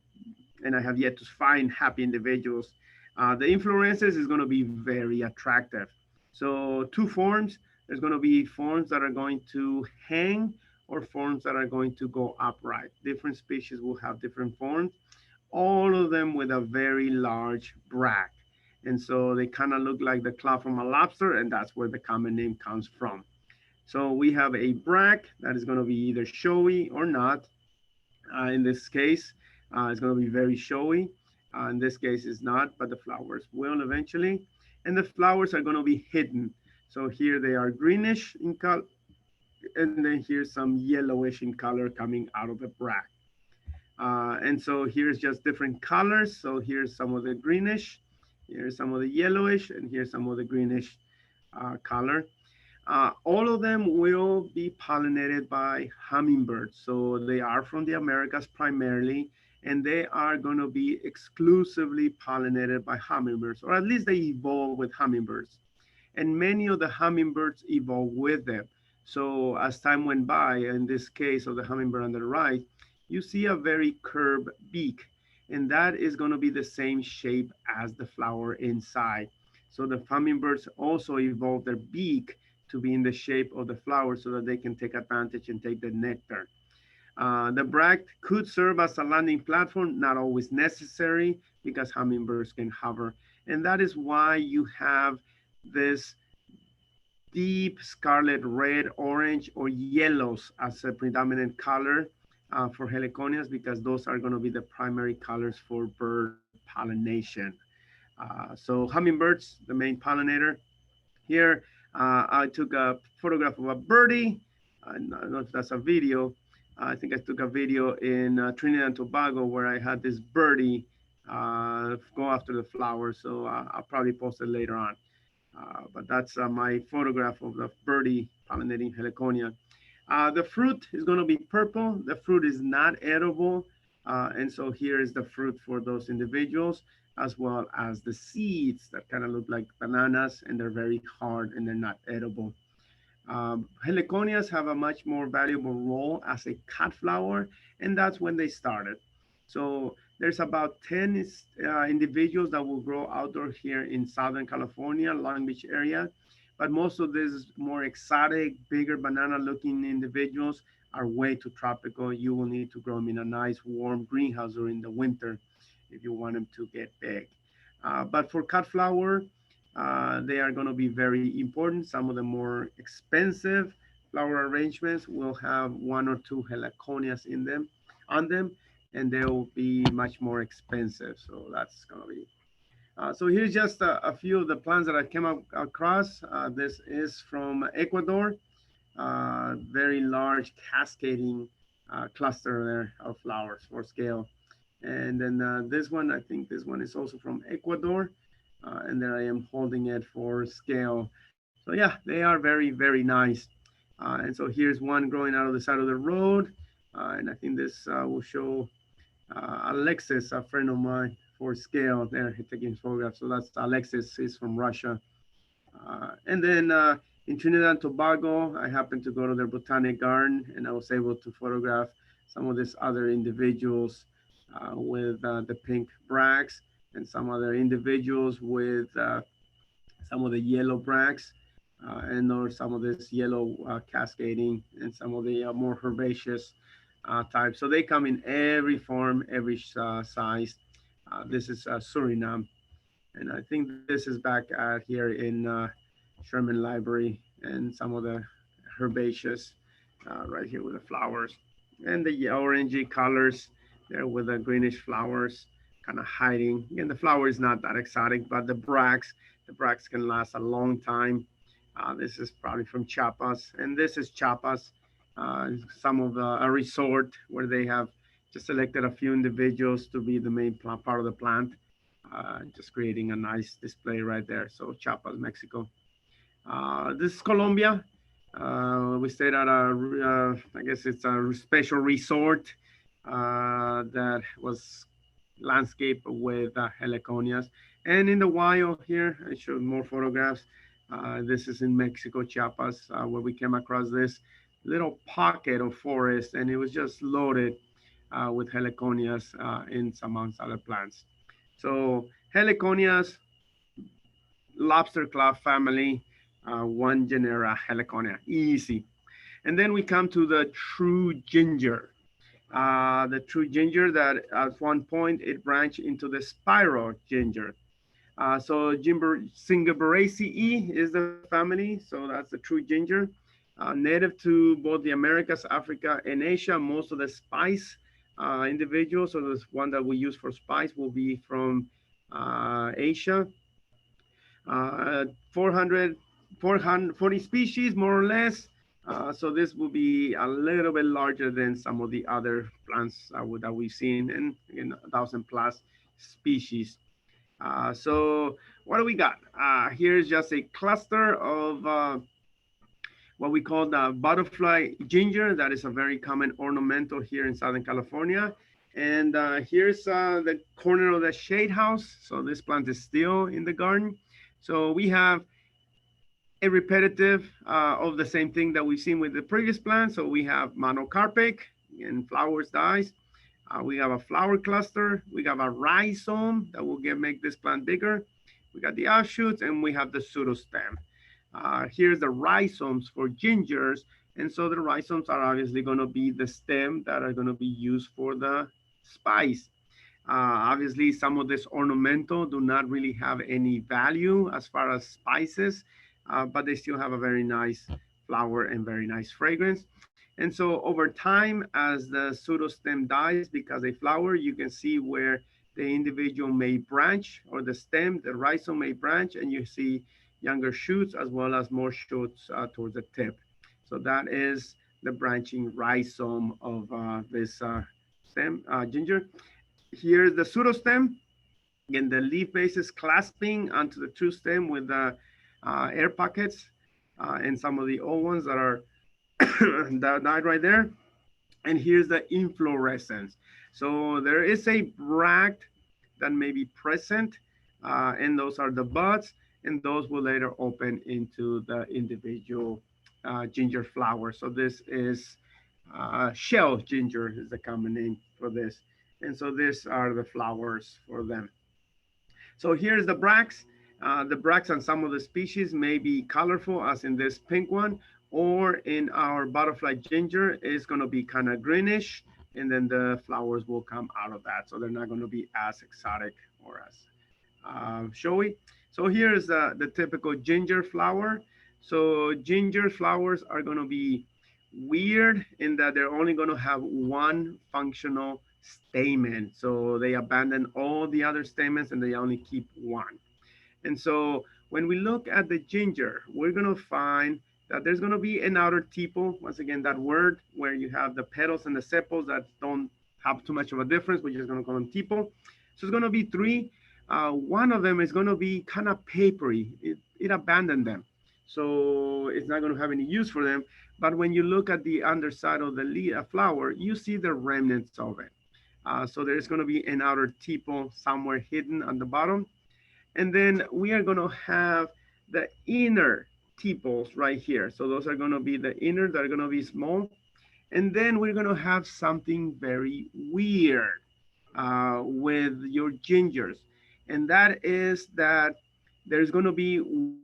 S1: and I have yet to find happy individuals. The inflorescence is going to be very attractive. So two forms. There's going to be forms that are going to hang or forms that are going to go upright. Different species will have different forms, all of them with a very large bract. And so they kind of look like the claw from a lobster, and that's where the common name comes from. So we have a bract that is going to be either showy or not. In this case, it's going to be very showy. In this case, it's not, but the flowers will eventually. And the flowers are going to be hidden. So here they are greenish in color, and then here's some yellowish in color coming out of the bract. And so here's just different colors. So here's some of the greenish, here's some of the yellowish, and here's some of the greenish color. All of them will be pollinated by hummingbirds. So they are from the Americas primarily, and they are going to be exclusively pollinated by hummingbirds, or at least they evolve with hummingbirds. And many of the hummingbirds evolve with them. So as time went by, in this case of the hummingbird on the right, you see a very curved beak, and that is going to be the same shape as the flower inside. So the hummingbirds also evolve their beak to be in the shape of the flower so that they can take advantage and take the nectar. The bract could serve as a landing platform, not always necessary because hummingbirds can hover. And that is why you have this deep scarlet red, orange, or yellows as a predominant color for heliconias, because those are going to be the primary colors for bird pollination. So hummingbirds, the main pollinator. Here, I took a photograph of a birdie. I don't know if that's a video. I think I took a video in Trinidad and Tobago where I had this birdie go after the flowers. So I'll probably post it later on. But that's my photograph of the birdie pollinating heliconia. The fruit is going to be purple. The fruit is not edible. And so here is the fruit for those individuals, as well as the seeds that kind of look like bananas, and they're very hard and they're not edible. Heliconias have a much more valuable role as a cut flower, and that's when they started. So There's about 10 individuals that will grow outdoor here in Southern California, Long Beach area. But most of these more exotic, bigger banana looking individuals are way too tropical. You will need to grow them in a nice warm greenhouse during the winter if you want them to get big. But for cut flower, they are going to be very important. Some of the more expensive flower arrangements will have one or two heliconias in them, on them, and they will be much more expensive. So that's going to be. So here's just a few of the plants that I came across. This is from Ecuador, very large cascading cluster there of flowers for scale. And then this one, I think this one is also from Ecuador. And there I am holding it for scale. So yeah, they are very, very nice. And so here's one growing out of the side of the road. And I think this will show Alexis, a friend of mine, for scale there, taking photographs. So that's Alexis, he's from Russia. And then in Trinidad and Tobago, I happened to go to their botanic garden and I was able to photograph some of these other individuals with the pink bracts and some other individuals with some of the yellow bracts and or some of this yellow cascading and some of the more herbaceous types. So they come in every form, every size. This is Suriname. And I think this is back at here in Sherman Library and some of the herbaceous right here with the flowers and the orangey colors there with the greenish flowers kind of hiding. Again, the flower is not that exotic, but the bracts can last a long time. This is probably from Chiapas, and this is Chiapas, some of a resort where they have just selected a few individuals to be the main part of the plant, just creating a nice display right there. So Chiapas, Mexico. This is Colombia. We stayed at I guess it's a special resort that was landscape with heliconias. And in the wild here, I showed more photographs. This is in Mexico, Chiapas, where we came across this little pocket of forest, and it was just loaded with heliconias and some amongst other plants. So heliconias, lobster club family, one genera heliconia, easy. And then we come to the true ginger. The true ginger that at one point it branched into the spiral ginger. So Zingeberalales is the family, so that's the true ginger. Native to both the Americas, Africa, and Asia. Most of the spice individuals, so the one that we use for spice, will be from Asia. 400, 440 species, more or less. So this will be a little bit larger than some of the other plants that we've seen, and again, 1,000 plus species. So what do we got? Here's just a cluster of what we call the butterfly ginger. That is a very common ornamental here in Southern California. And here's the corner of the shade house. So this plant is still in the garden. So we have a repetitive of the same thing that we've seen with the previous plant. So we have monocarpic and flowers dies. We have a flower cluster. We have a rhizome that will make this plant bigger. We got the offshoots and we have the pseudostem. Here's the rhizomes for gingers. And so the rhizomes are obviously going to be the stem that are going to be used for the spice. Obviously, some of this ornamental do not really have any value as far as spices, but they still have a very nice flower and very nice fragrance. And so over time, as the pseudostem dies because they flower, you can see where the individual may branch or the stem, the rhizome may branch, and you see younger shoots as well as more shoots towards the tip. So that is the branching rhizome of this stem ginger. Here's the pseudostem. Again, the leaf base is clasping onto the true stem with the air pockets and some of the old ones that are that died right there. And here's the inflorescence. So there is a bract that may be present, and those are the buds, and those will later open into the individual ginger flower. So this is shell ginger is the common name for this. And so these are the flowers for them. So here's the bracts. The bracts on some of the species may be colorful, as in this pink one, or in our butterfly ginger, it's going to be kind of greenish, and then the flowers will come out of that. So they're not going to be as exotic or as showy. So here's the typical ginger flower. So ginger flowers are going to be weird in that they're only going to have one functional stamen. So they abandon all the other stamens and they only keep one. And so when we look at the ginger, we're going to find that there's going to be an outer tipple. Once again, that word where you have the petals and the sepals that don't have too much of a difference. We're just going to call them tipple. So it's going to be three. One of them is going to be kind of papery. It abandoned them. So it's not going to have any use for them. But when you look at the underside of the leaf, flower, you see the remnants of it. So there's going to be an outer tipple somewhere hidden on the bottom. And then we are going to have the inner tepals right here. So those are going to be the inner that are going to be small. And then we're going to have something very weird with your gingers. And that is that there's going to be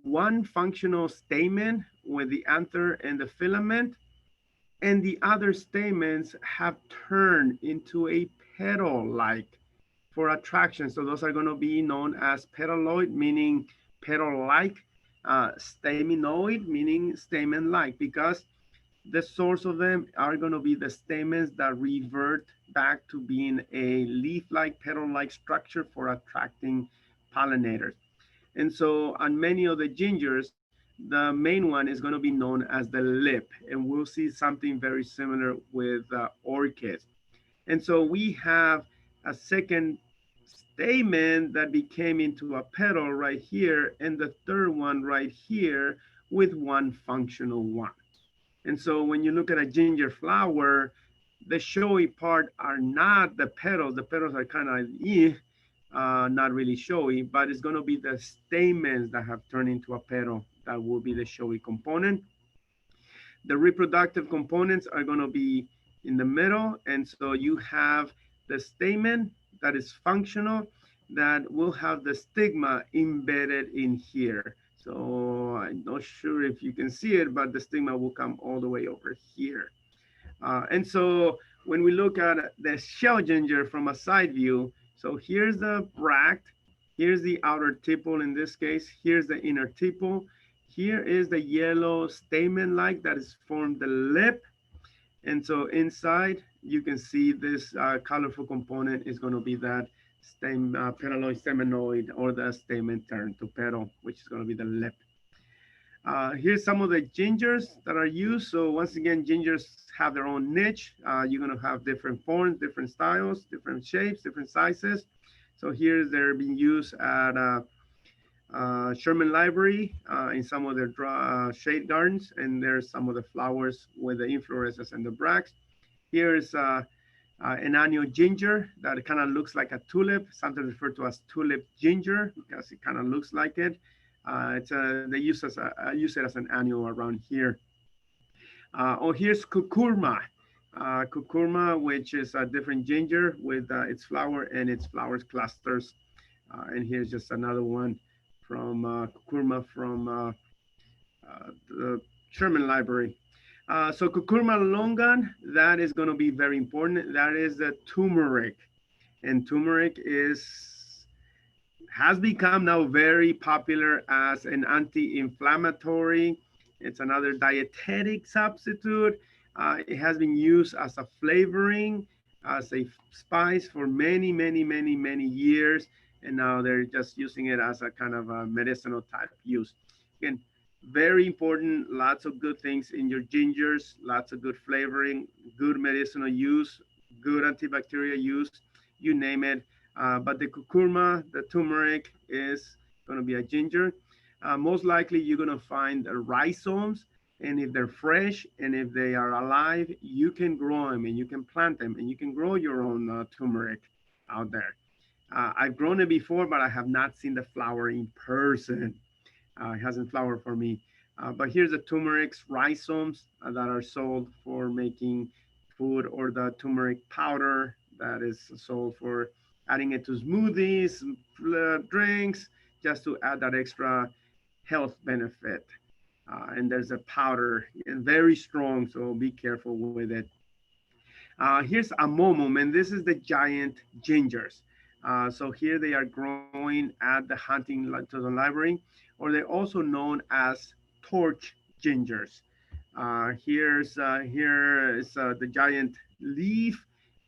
S1: one functional stamen with the anther and the filament, and the other stamens have turned into a petal-like for attraction. So those are going to be known as petaloid, meaning petal-like, staminoid, meaning stamen-like, because the source of them are going to be the stamens that revert back to being a leaf-like, petal-like structure for attracting pollinators. And so on many of the gingers, the main one is going to be known as the lip. And we'll see something very similar with orchids. And so we have a second stamen that became into a petal right here, and the third one right here with one functional one. And so when you look at a ginger flower, the showy part are not the petals. The petals are kind of not really showy, but it's going to be the stamens that have turned into a petal that will be the showy component. The reproductive components are going to be in the middle. And so you have the stamen that is functional that will have the stigma embedded in here. So I'm not sure if you can see it, but the stigma will come all the way over here. And so when we look at the shell ginger from a side view, so here's the bract, here's the outer tipple in this case, here's the inner tipple, here is the yellow stamen-like that is formed the lip. And so inside, you can see this colorful component is going to be that petaloid stamenoid, or the stamen turned to petal, which is going to be the lip. Here's some of the gingers that are used. So once again, gingers have their own niche. You're going to have different forms, different styles, different shapes, different sizes. So here they're being used at Sherman Library in some of their shade gardens, and there's some of the flowers with the inflorescence and the bracts. Here's an annual ginger that kind of looks like a tulip, sometimes referred to as tulip ginger because it kind of looks like it. They use it as an annual around here. Oh, here's cucurma. Cucurma, which is a different ginger with its flower and its flowers clusters. And here's just another one from cucurma from the Sherman Library. So cucurma longan, that is going to be very important. That is the turmeric. And turmeric has become now very popular as an anti-inflammatory. It's another dietetic substitute. It has been used as a flavoring, as a spice for many, many, many, many years. And now they're just using it as a kind of a medicinal type use. Again, very important, lots of good things in your gingers, lots of good flavoring, good medicinal use, good antibacterial use, you name it. But the curcuma, the turmeric is going to be a ginger. Most likely you're going to find rhizomes, and if they're fresh and if they are alive, you can grow them and you can plant them and you can grow your own turmeric out there. I've grown it before, but I have not seen the flower in person. It hasn't flowered for me. But here's the turmeric's rhizomes that are sold for making food, or the turmeric powder that is sold for adding it to smoothies, drinks, just to add that extra health benefit. And there's a powder and very strong, so be careful with it. Here's a momum, and this is the giant gingers. So here they are growing at the hunting to the library, or they're also known as torch gingers. Here is the giant leaf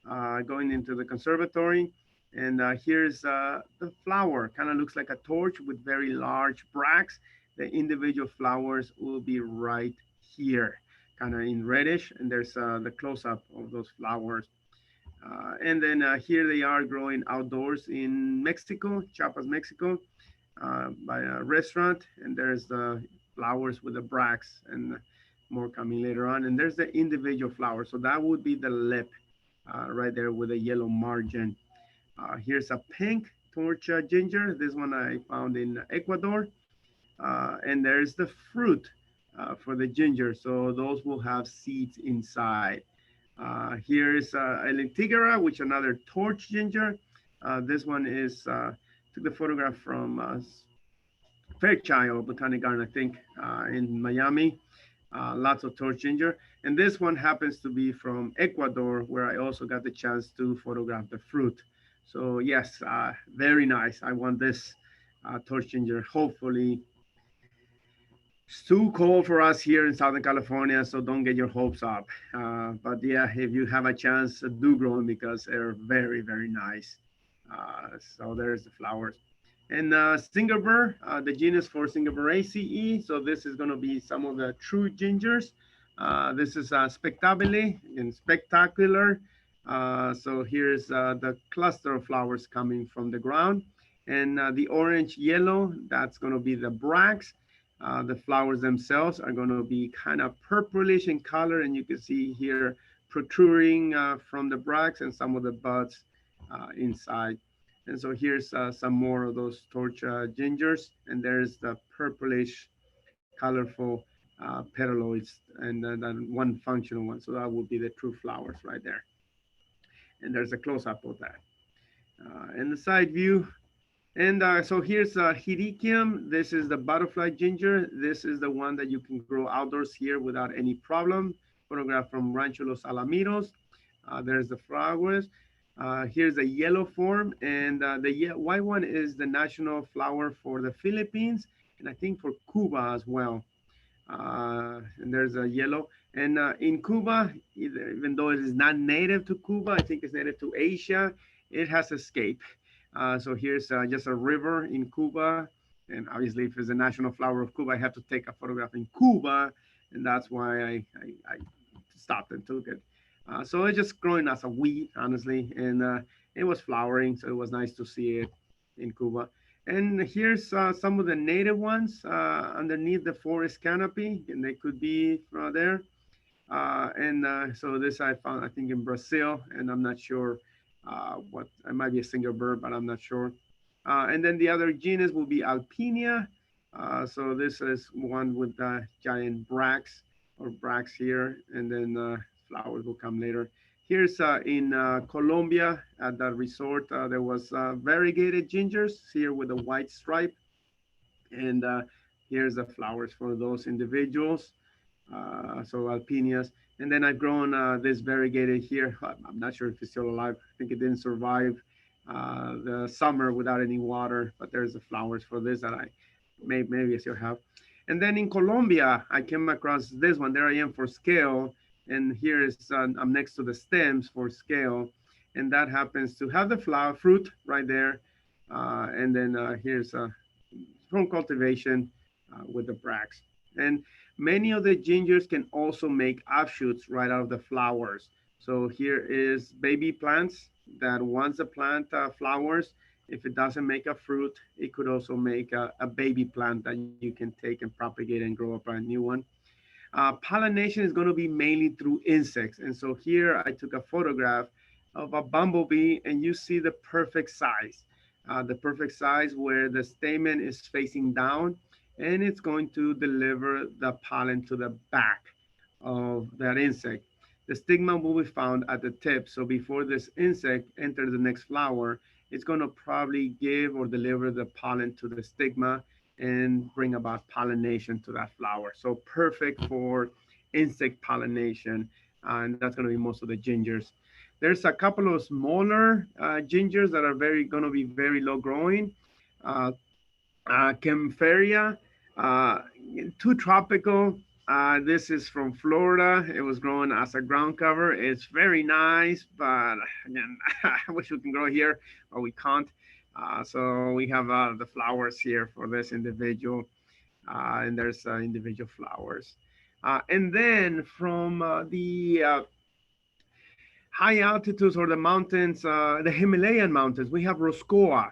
S1: going into the conservatory, and here's the flower. Kind of looks like a torch with very large bracts. The individual flowers will be right here, kind of in reddish, and there's the close-up of those flowers. And then here they are growing outdoors in Mexico, Chiapas, Mexico, by a restaurant. And there's the flowers with the bracts and more coming later on. And there's the individual flower. So that would be the lip right there with a yellow margin. Here's a pink torcha ginger. This one I found in Ecuador. And there's the fruit for the ginger. So those will have seeds inside. Here's a lentigera, which another torch ginger. This one is took the photograph from Fairchild Botanic Garden, I think, in Miami. Lots of torch ginger. And this one happens to be from Ecuador, where I also got the chance to photograph the fruit. So yes, very nice. I want this torch ginger. Hopefully, it's too cold for us here in Southern California, so don't get your hopes up. But yeah, if you have a chance, do grow them because they're very, very nice. So there's the flowers. And Zingeber, the genus for Zingeberaceae. So this is going to be some of the true gingers. This is spectabile and spectacular. So here's the cluster of flowers coming from the ground. And the orange yellow, that's going to be the bracts. The flowers themselves are going to be kind of purplish in color, and you can see here protruding from the bracts and some of the buds inside. And so here's some more of those torch gingers, and there's the purplish, colorful petaloids, and then one functional one. So that would be the true flowers right there. And there's a close-up of that. In the side view, and so here's Hidicium. This is the butterfly ginger. This is the one that you can grow outdoors here without any problem. Photograph from Rancho Los Alamitos. There's the flowers. Here's the yellow form, and the white one is the national flower for the Philippines, and I think for Cuba as well. And there's a yellow. And in Cuba, even though it is not native to Cuba, I think it's native to Asia, it has escaped. So here's just a river in Cuba. And obviously, if it's the national flower of Cuba, I have to take a photograph in Cuba. And that's why I stopped and took it. So it's just growing as a weed, honestly. And it was flowering, so it was nice to see it in Cuba. And here's some of the native ones underneath the forest canopy, and they could be there. And so this I found, I think, in Brazil, and I'm not sure what, it might be a single bird, but I'm not sure. And then the other genus will be Alpinia. So this is one with giant bracts or bracts here, and then flowers will come later. Here's in Colombia at that resort, there was variegated gingers here with a white stripe. And here's the flowers for those individuals. So alpinias. And then I've grown this variegated here. I'm not sure if it's still alive. I think it didn't survive the summer without any water, but there's the flowers for this that I maybe I still have. And then in Colombia, I came across this one. There I am for scale. And here is, I'm next to the stems for scale. And that happens to have the flower fruit right there. And then here's from cultivation with the bracts. And many of the gingers can also make offshoots right out of the flowers. So here is baby plants that once the plant flowers, if it doesn't make a fruit, it could also make a baby plant that you can take and propagate and grow up a new one. Pollination is going to be mainly through insects. And so here I took a photograph of a bumblebee, and you see the perfect size where the stamen is facing down, and it's going to deliver the pollen to the back of that insect. The stigma will be found at the tip. So before this insect enters the next flower, it's going to probably give or deliver the pollen to the stigma and bring about pollination to that flower. So perfect for insect pollination. And that's going to be most of the gingers. There's a couple of smaller gingers that are very going to be very low growing. Uh, Chemferia, uh, too tropical. This is from Florida. It was grown as a ground cover. It's very nice, but again, I wish we can grow here, but we can't. So we have the flowers here for this individual, and there's individual flowers. And then from the high altitudes or the mountains, the Himalayan mountains, we have Roscoa.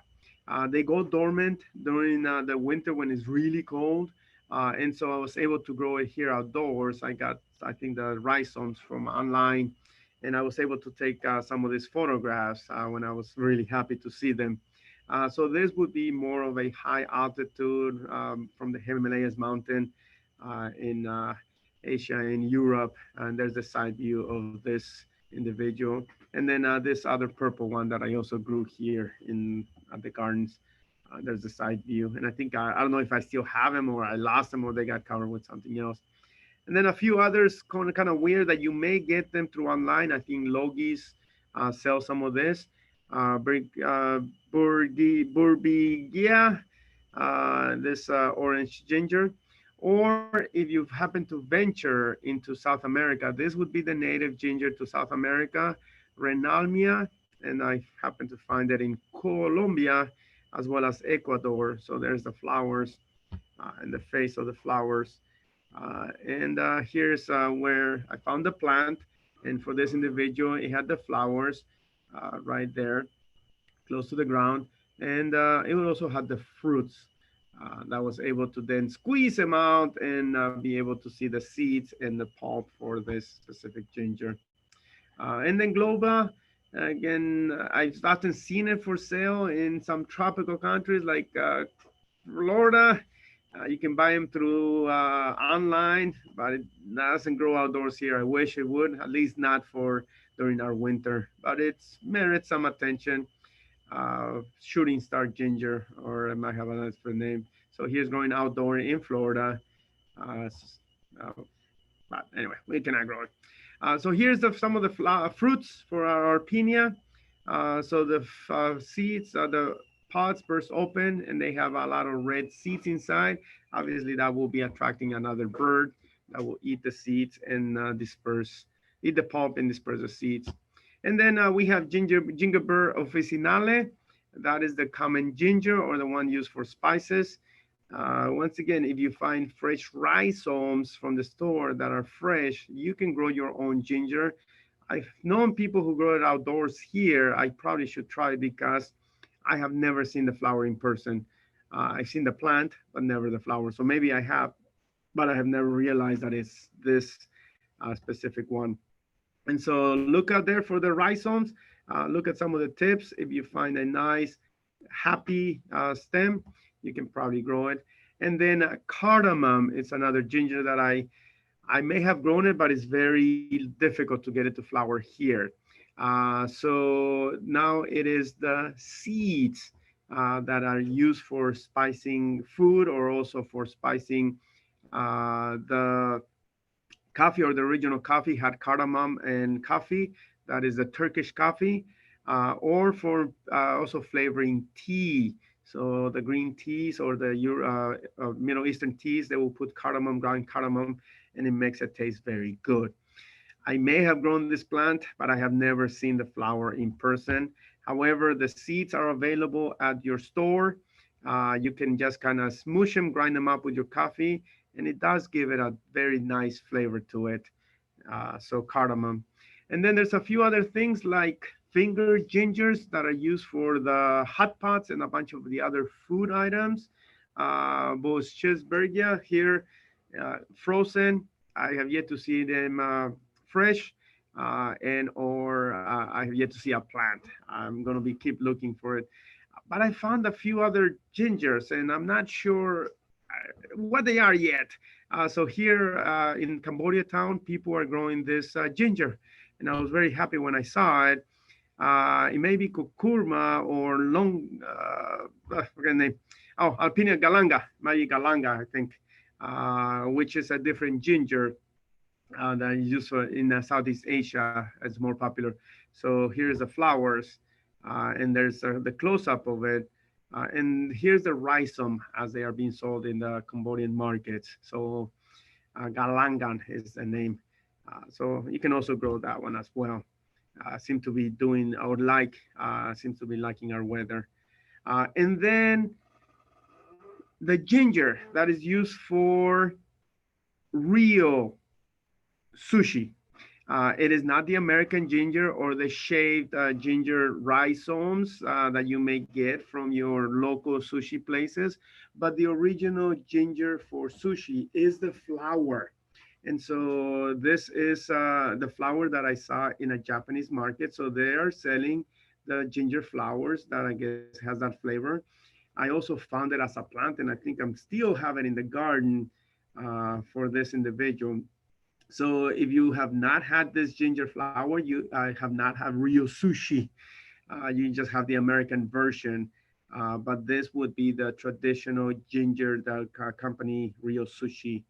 S1: They go dormant during the winter when it's really cold. And so I was able to grow it here outdoors. I got, I think, the rhizomes from online, and I was able to take some of these photographs when I was really happy to see them. So this would be more of a high altitude from the Himalayas mountain in Asia and Europe. And there's the side view of this individual. And then this other purple one that I also grew here in at the gardens. There's the side view. And I think, I don't know if I still have them or I lost them or they got covered with something else. And then a few others kind of weird that you may get them through online. I think Logi's sell some of this. Burbigia, this orange ginger. Or if you happen to venture into South America, this would be the native ginger to South America, Renalmia, and I happen to find it in Colombia as well as Ecuador. So there's the flowers and the face of the flowers. And here's where I found the plant. And for this individual, it had the flowers right there, close to the ground. And it would also have the fruits that was able to then squeeze them out and be able to see the seeds and the pulp for this specific ginger. And then Globa, again, I've often seen it for sale in some tropical countries like Florida. You can buy them through online, but it doesn't grow outdoors here. I wish it would, at least not for during our winter. But it's merits some attention. Shooting star ginger, or I might have another name. So here's growing outdoor in Florida. Uh, uh, but anyway, we cannot grow it. So here's some of the fruits for our piña. So the seeds, the pods burst open and they have a lot of red seeds inside. Obviously, that will be attracting another bird that will eat the seeds and eat the pulp and disperse the seeds. And then we have Gingerbread officinale. That is the common ginger or the one used for spices. Once again, if you find fresh rhizomes from the store that are fresh, you can grow your own ginger. I've known people who grow it outdoors here. I probably should try it because I have never seen the flower in person. I've seen the plant, but never the flower. So maybe I have, but I have never realized that it's this specific one. And so look out there for the rhizomes. Look at some of the tips. If you find a nice, happy stem, you can probably grow it. And then cardamom is another ginger that I may have grown it, but it's very difficult to get it to flower here. So now it is the seeds that are used for spicing food or also for spicing the coffee or the original coffee had cardamom and coffee. That is the Turkish coffee, or for also flavoring tea. So the green teas or the Middle Eastern teas, they will put cardamom, ground cardamom, and it makes it taste very good. I may have grown this plant, but I have never seen the flower in person. However, the seeds are available at your store. You can just kind of smoosh them, grind them up with your coffee, and it does give it a very nice flavor to it. So cardamom. And then there's a few other things like finger gingers that are used for the hot pots and a bunch of the other food items. Both cheeseburger here, frozen. I have yet to see them fresh, and or I have yet to see a plant. I'm gonna be keep looking for it. But I found a few other gingers, and I'm not sure. what they are yet. So here in Cambodia town, people are growing this ginger, and I was very happy when I saw it. It may be Kukurma or Long, forget the name. Oh, Alpina Galanga, maybe Galanga, I think, which is a different ginger that is used in Southeast Asia. It's more popular. So here's the flowers, and there's the close-up of it. And here's the rhizome as they are being sold in the Cambodian markets. So Galangan is the name. So you can also grow that one as well. Seem to be doing or seems to be liking our weather. And then the ginger that is used for real sushi. It is not the American ginger or the shaved ginger rhizomes that you may get from your local sushi places, but the original ginger for sushi is the flower. And so this is the flower that I saw in a Japanese market. So they are selling the ginger flowers that I guess has that flavor. I also found it as a plant, and I think I'm still have it in the garden for this individual. So if you have not had this ginger flower, you have not had real sushi. You just have the American version. But this would be the traditional ginger that accompany real sushi.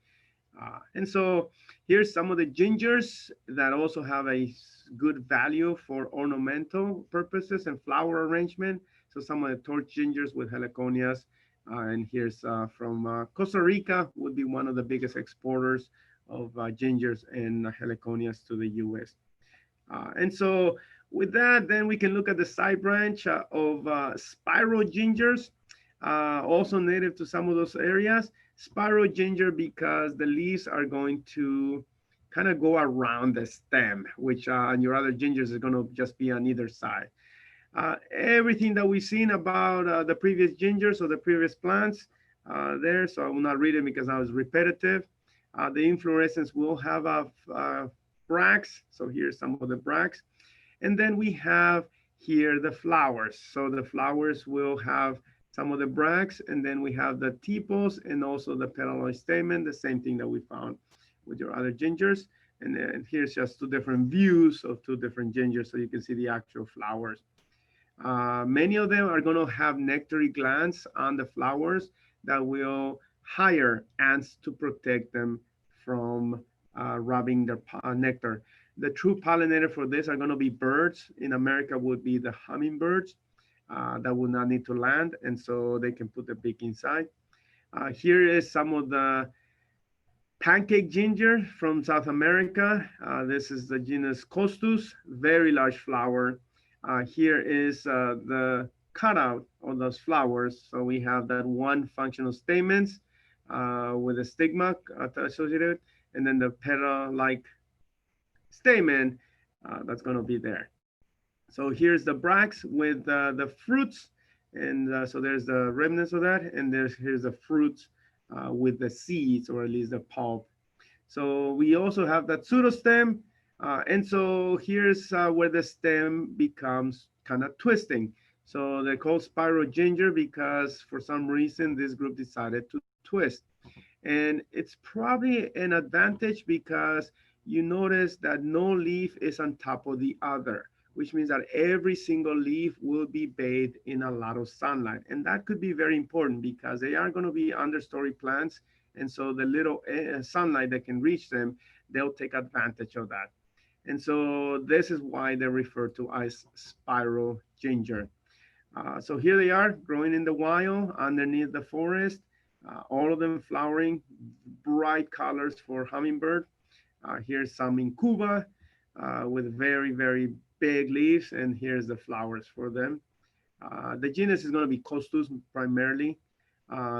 S1: And so here's some of the gingers that also have a good value for ornamental purposes and flower arrangement. So some of the torch gingers with heliconias. And here's from Costa Rica, would be one of the biggest exporters of gingers and heliconias to the US. And so with that, then we can look at the side branch of spiral gingers, also native to some of those areas. Spiral ginger because the leaves are going to kind of go around the stem, which on your other gingers is going to just be on either side. Everything that we've seen about the previous gingers or the previous plants there, so I will not read it because I was repetitive. The inflorescence will have bracts. So here's some of the bracts. And then we have here the flowers. So the flowers will have some of the bracts, and then we have the tepals and also the petaloid stamen, the same thing that we found with your other gingers. And then here's just two different views of two different gingers so you can see the actual flowers. Many of them are going to have nectary glands on the flowers that will hire ants to protect them from robbing their nectar. The true pollinator for this are going to be birds. In America would be the hummingbirds that will not need to land, and so they can put the beak inside. Here is some of the pancake ginger from South America. This is the genus Costus, very large flower. Here is the cutout of those flowers. So we have that one functional stamens with a stigma associated, and then the petal-like stamen that's going to be there. So here's the bracts with the fruits, and so there's the remnants of that, and here's the fruits with the seeds, or at least the pulp. So we also have that pseudostem, and so here's where the stem becomes kind of twisting. So they're called spiral ginger because for some reason this group decided to twist. And it's probably an advantage because you notice that no leaf is on top of the other, which means that every single leaf will be bathed in a lot of sunlight. And that could be very important because they are going to be understory plants. And so the little sunlight that can reach them, they'll take advantage of that. And so this is why they're referred to as spiral ginger. So here they are growing in the wild underneath the forest, all of them flowering, bright colors for hummingbird. Here's some in Cuba with very, very big leaves, and here's the flowers for them. The genus is going to be Costus primarily.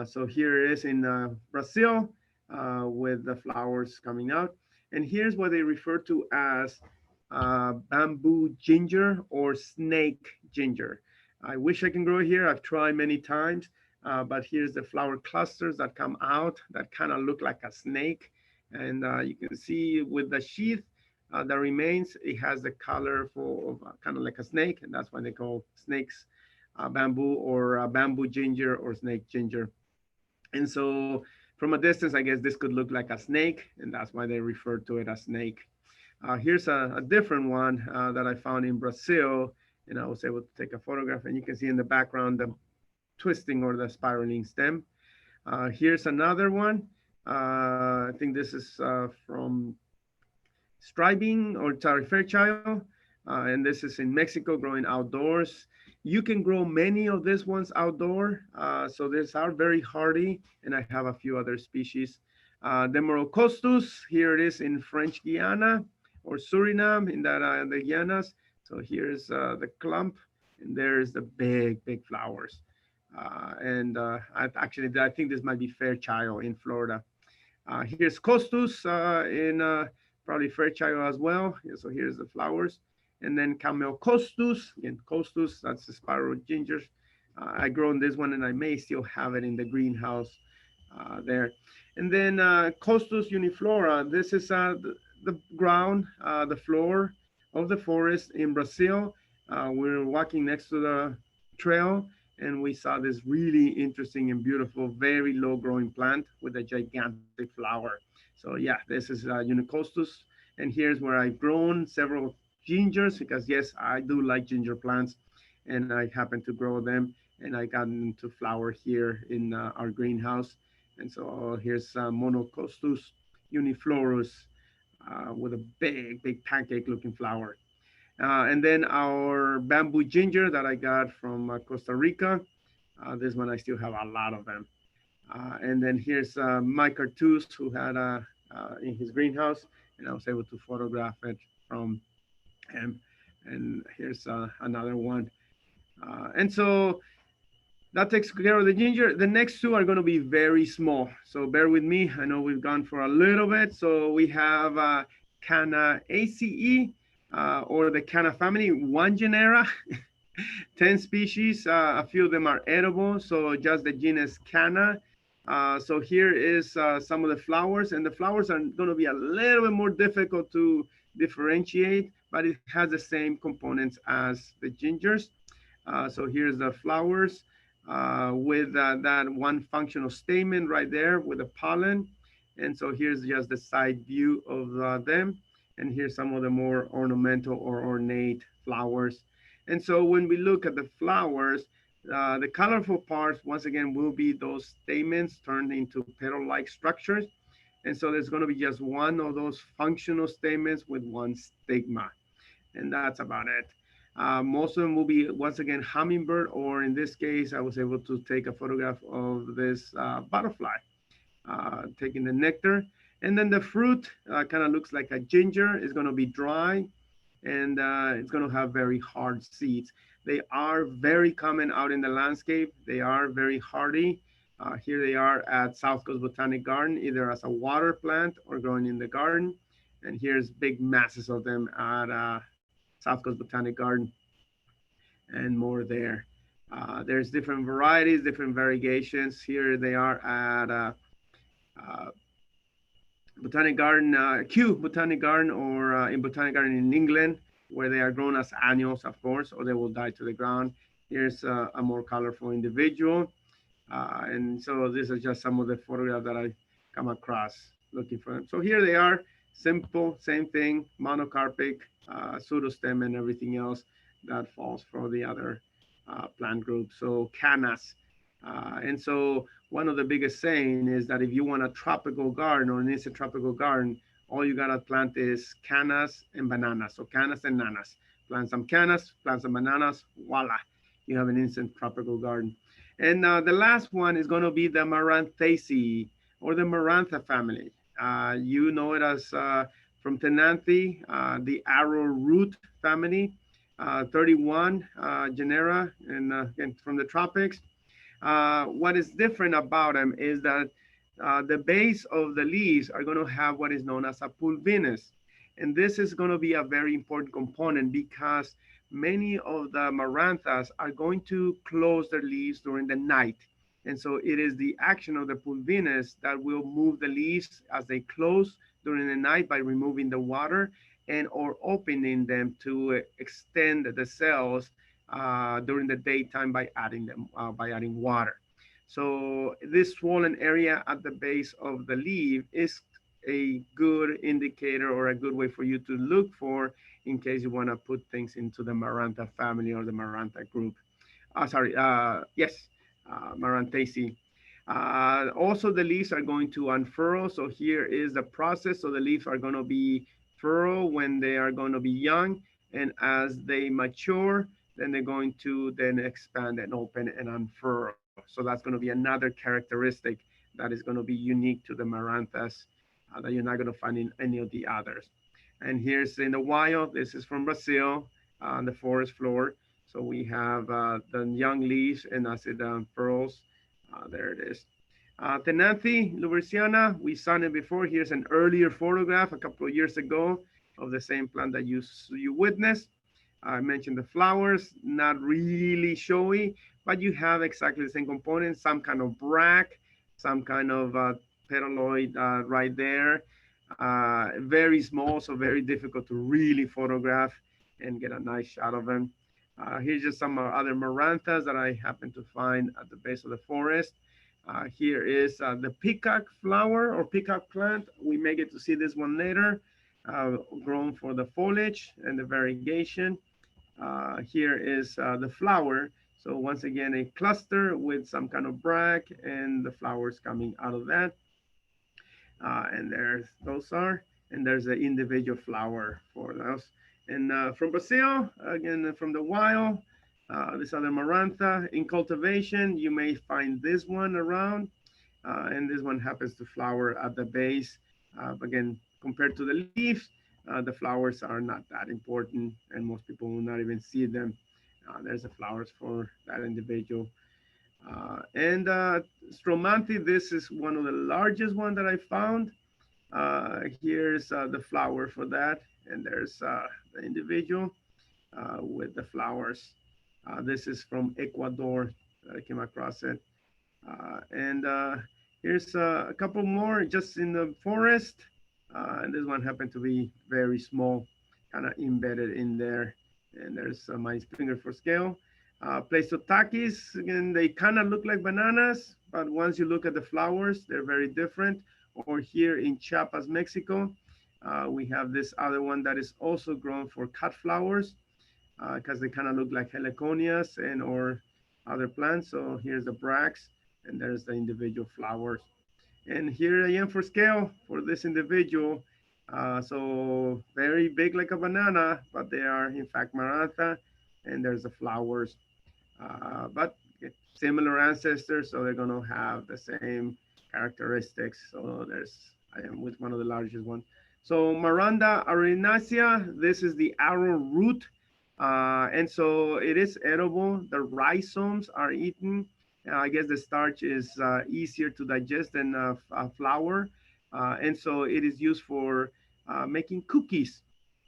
S1: So here it is in Brazil with the flowers coming out. And here's what they refer to as bamboo ginger or snake ginger. I wish I can grow it here. I've tried many times, but here's the flower clusters that come out that kind of look like a snake. And you can see with the sheath that remains, it has the color for kind of like a snake, and that's why they call snakes bamboo or bamboo ginger or snake ginger. And so From a distance, I guess this could look like a snake, and that's why they refer to it as snake. Here's a different one that I found in Brazil, and I was able to take a photograph, and you can see in the background the twisting or the spiraling stem. Here's another one. I think this is from striving or sorry, Fairchild. And this is in Mexico growing outdoors. You can grow many of these ones outdoor. So these are very hardy, and I have a few other species. Demerocostus, here it is in French Guiana or Suriname in that the Guianas. So here's the clump, and there's the big flowers. I think this might be Fairchild in Florida. Here's Costus in probably Fairchild as well. Yeah, so here's the flowers. And then Camel Costus, again, Costus, that's the spiral gingers. I grown this one and I may still have it in the greenhouse there. And then Costus uniflora, this is the ground, the floor of the forest in Brazil. We're walking next to the trail and we saw this really interesting and beautiful, very low growing plant with a gigantic flower. So yeah, this is Unicostus. And here's where I've grown several gingers because yes, I do like ginger plants and I happen to grow them. And I got into flower here in our greenhouse. And so here's Monocostus uniflorus with a big pancake looking flower. And then our bamboo ginger that I got from Costa Rica. This one I still have a lot of them. And then here's Mike Artus who had in his greenhouse, and I was able to photograph it from him. And here's another one. And so that takes care of the ginger. The next two are going to be very small. So bear with me. I know we've gone for a little bit. So we have Canna ACE or the Canna family, one genera, 10 species. A few of them are edible. So just the genus Canna. So here is some of the flowers, and the flowers are going to be a little bit more difficult to differentiate, but it has the same components as the gingers. So here's the flowers with that one functional stamen right there with the pollen. And so here's just the side view of them. And here's some of the more ornamental or ornate flowers. And so when we look at the flowers, the colorful parts, once again, will be those stamens turned into petal-like structures. And so there's going to be just one of those functional stamens with one stigma. And that's about it. Most of them will be, once again, hummingbird, or in this case, I was able to take a photograph of this butterfly taking the nectar. And then the fruit kind of looks like a ginger. It's going to be dry and it's going to have very hard seeds. They are very common out in the landscape. They are very hardy. Here they are at South Coast Botanic Garden, either as a water plant or growing in the garden. And here's big masses of them at South Coast Botanic Garden and more there. There's different varieties, different variegations. Here they are at uh, Botanic Garden, Kew Botanic Garden, or in Botanic Garden in England, where they are grown as annuals, of course, or they will die to the ground. Here's a more colorful individual. And so these are just some of the photographs that I come across looking for them. So here they are, simple, same thing, monocarpic, pseudostem, and everything else that falls for the other plant group. So canas. And so one of the biggest saying is that if you want a tropical garden or an instant tropical garden, all you gotta plant is canas and bananas. So canas and nanas. Plant some canas, plant some bananas, voila, you have an instant tropical garden. And the last one is going to be the Maranthaceae or the Marantha family. You know it as from Tenanthe, the arrowroot family, 31 genera, and from the tropics. What is different about them is that the base of the leaves are going to have what is known as a pulvinus. And this is going to be a very important component because many of the maranthas are going to close their leaves during the night. And so it is the action of the pulvinus that will move the leaves as they close during the night by removing the water and or opening them to extend the cells during the daytime by adding water. So this swollen area at the base of the leaf is a good indicator or a good way for you to look for in case you want to put things into the Maranta family or the Maranta group. Sorry, yes, Marantaceae. Also, the leaves are going to unfurl. So here is the process. So the leaves are going to be furrow when they are going to be young, and as they mature, then they're going to then expand and open and unfurl. So that's going to be another characteristic that is going to be unique to the Maranthas that you're not going to find in any of the others. And here's in the wild. This is from Brazil on the forest floor. So we have the young leaves, and as it unfurls, there it is. Tenanthe luberciana, we saw it before. Here's an earlier photograph a couple of years ago of the same plant that you witnessed. I mentioned the flowers, not really showy, but you have exactly the same components, some kind of bract, some kind of petaloid right there. Very small, so very difficult to really photograph and get a nice shot of them. Here's just some other maranthas that I happen to find at the base of the forest. Here is the peacock flower or peacock plant. We may get to see this one later, grown for the foliage and the variegation. Here is the flower. So once again, a cluster with some kind of bracts and the flowers coming out of that. And there's those are, and there's the individual flower for those. And from Brazil, again from the wild, this other Marantha in cultivation, you may find this one around, and this one happens to flower at the base. Again, compared to the leaves, the flowers are not that important, and most people will not even see them. There's the flowers for that individual. And Stromanthi, this is one of the largest one that I found. Here's the flower for that, and there's the individual with the flowers. This is from Ecuador that I came across it. And here's a couple more just in the forest. And this one happened to be very small, kind of embedded in there. And there's my finger for scale. Pleistotachys, again, they kind of look like bananas, but once you look at the flowers, they're very different. Or here in Chiapas, Mexico, we have this other one that is also grown for cut flowers because they kind of look like heliconias and or other plants. So here's the bracts, and there's the individual flowers. And here I am for scale for this individual. So very big like a banana, but they are in fact marantha, and there's the flowers. But similar ancestors, so they're gonna have the same characteristics. So there's, I am with one of the largest ones. So Maranda arenacea, this is the arrow root. And so it is edible. The rhizomes are eaten. I guess the starch is easier to digest than flour. And so it is used for making cookies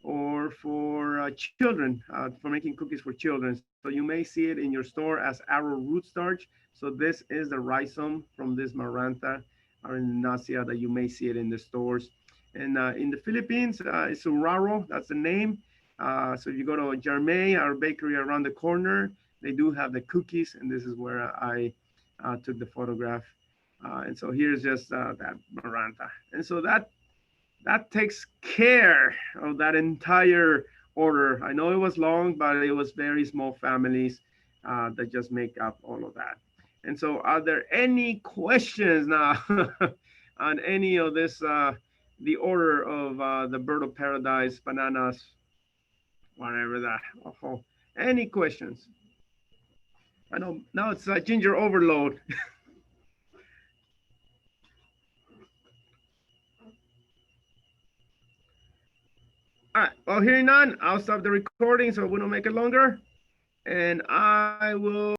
S1: or for children, for making cookies for children. So you may see it in your store as arrowroot starch. So this is the rhizome from this Marantha arenacea that you may see it in the stores. And in the Philippines, it's Uraro, that's the name. So if you go to Jarmay, our bakery around the corner, they do have the cookies, and this is where I took the photograph. And so here's just that Marantha. And so that takes care of that entire order. I know it was long, but it was very small families that just make up all of that. And so are there any questions now on any of this, the order of the bird of paradise, bananas, whatever that? Oh, any questions? I know now it's ginger overload. All right, well, hearing none, I'll stop the recording so we don't make it longer. And I will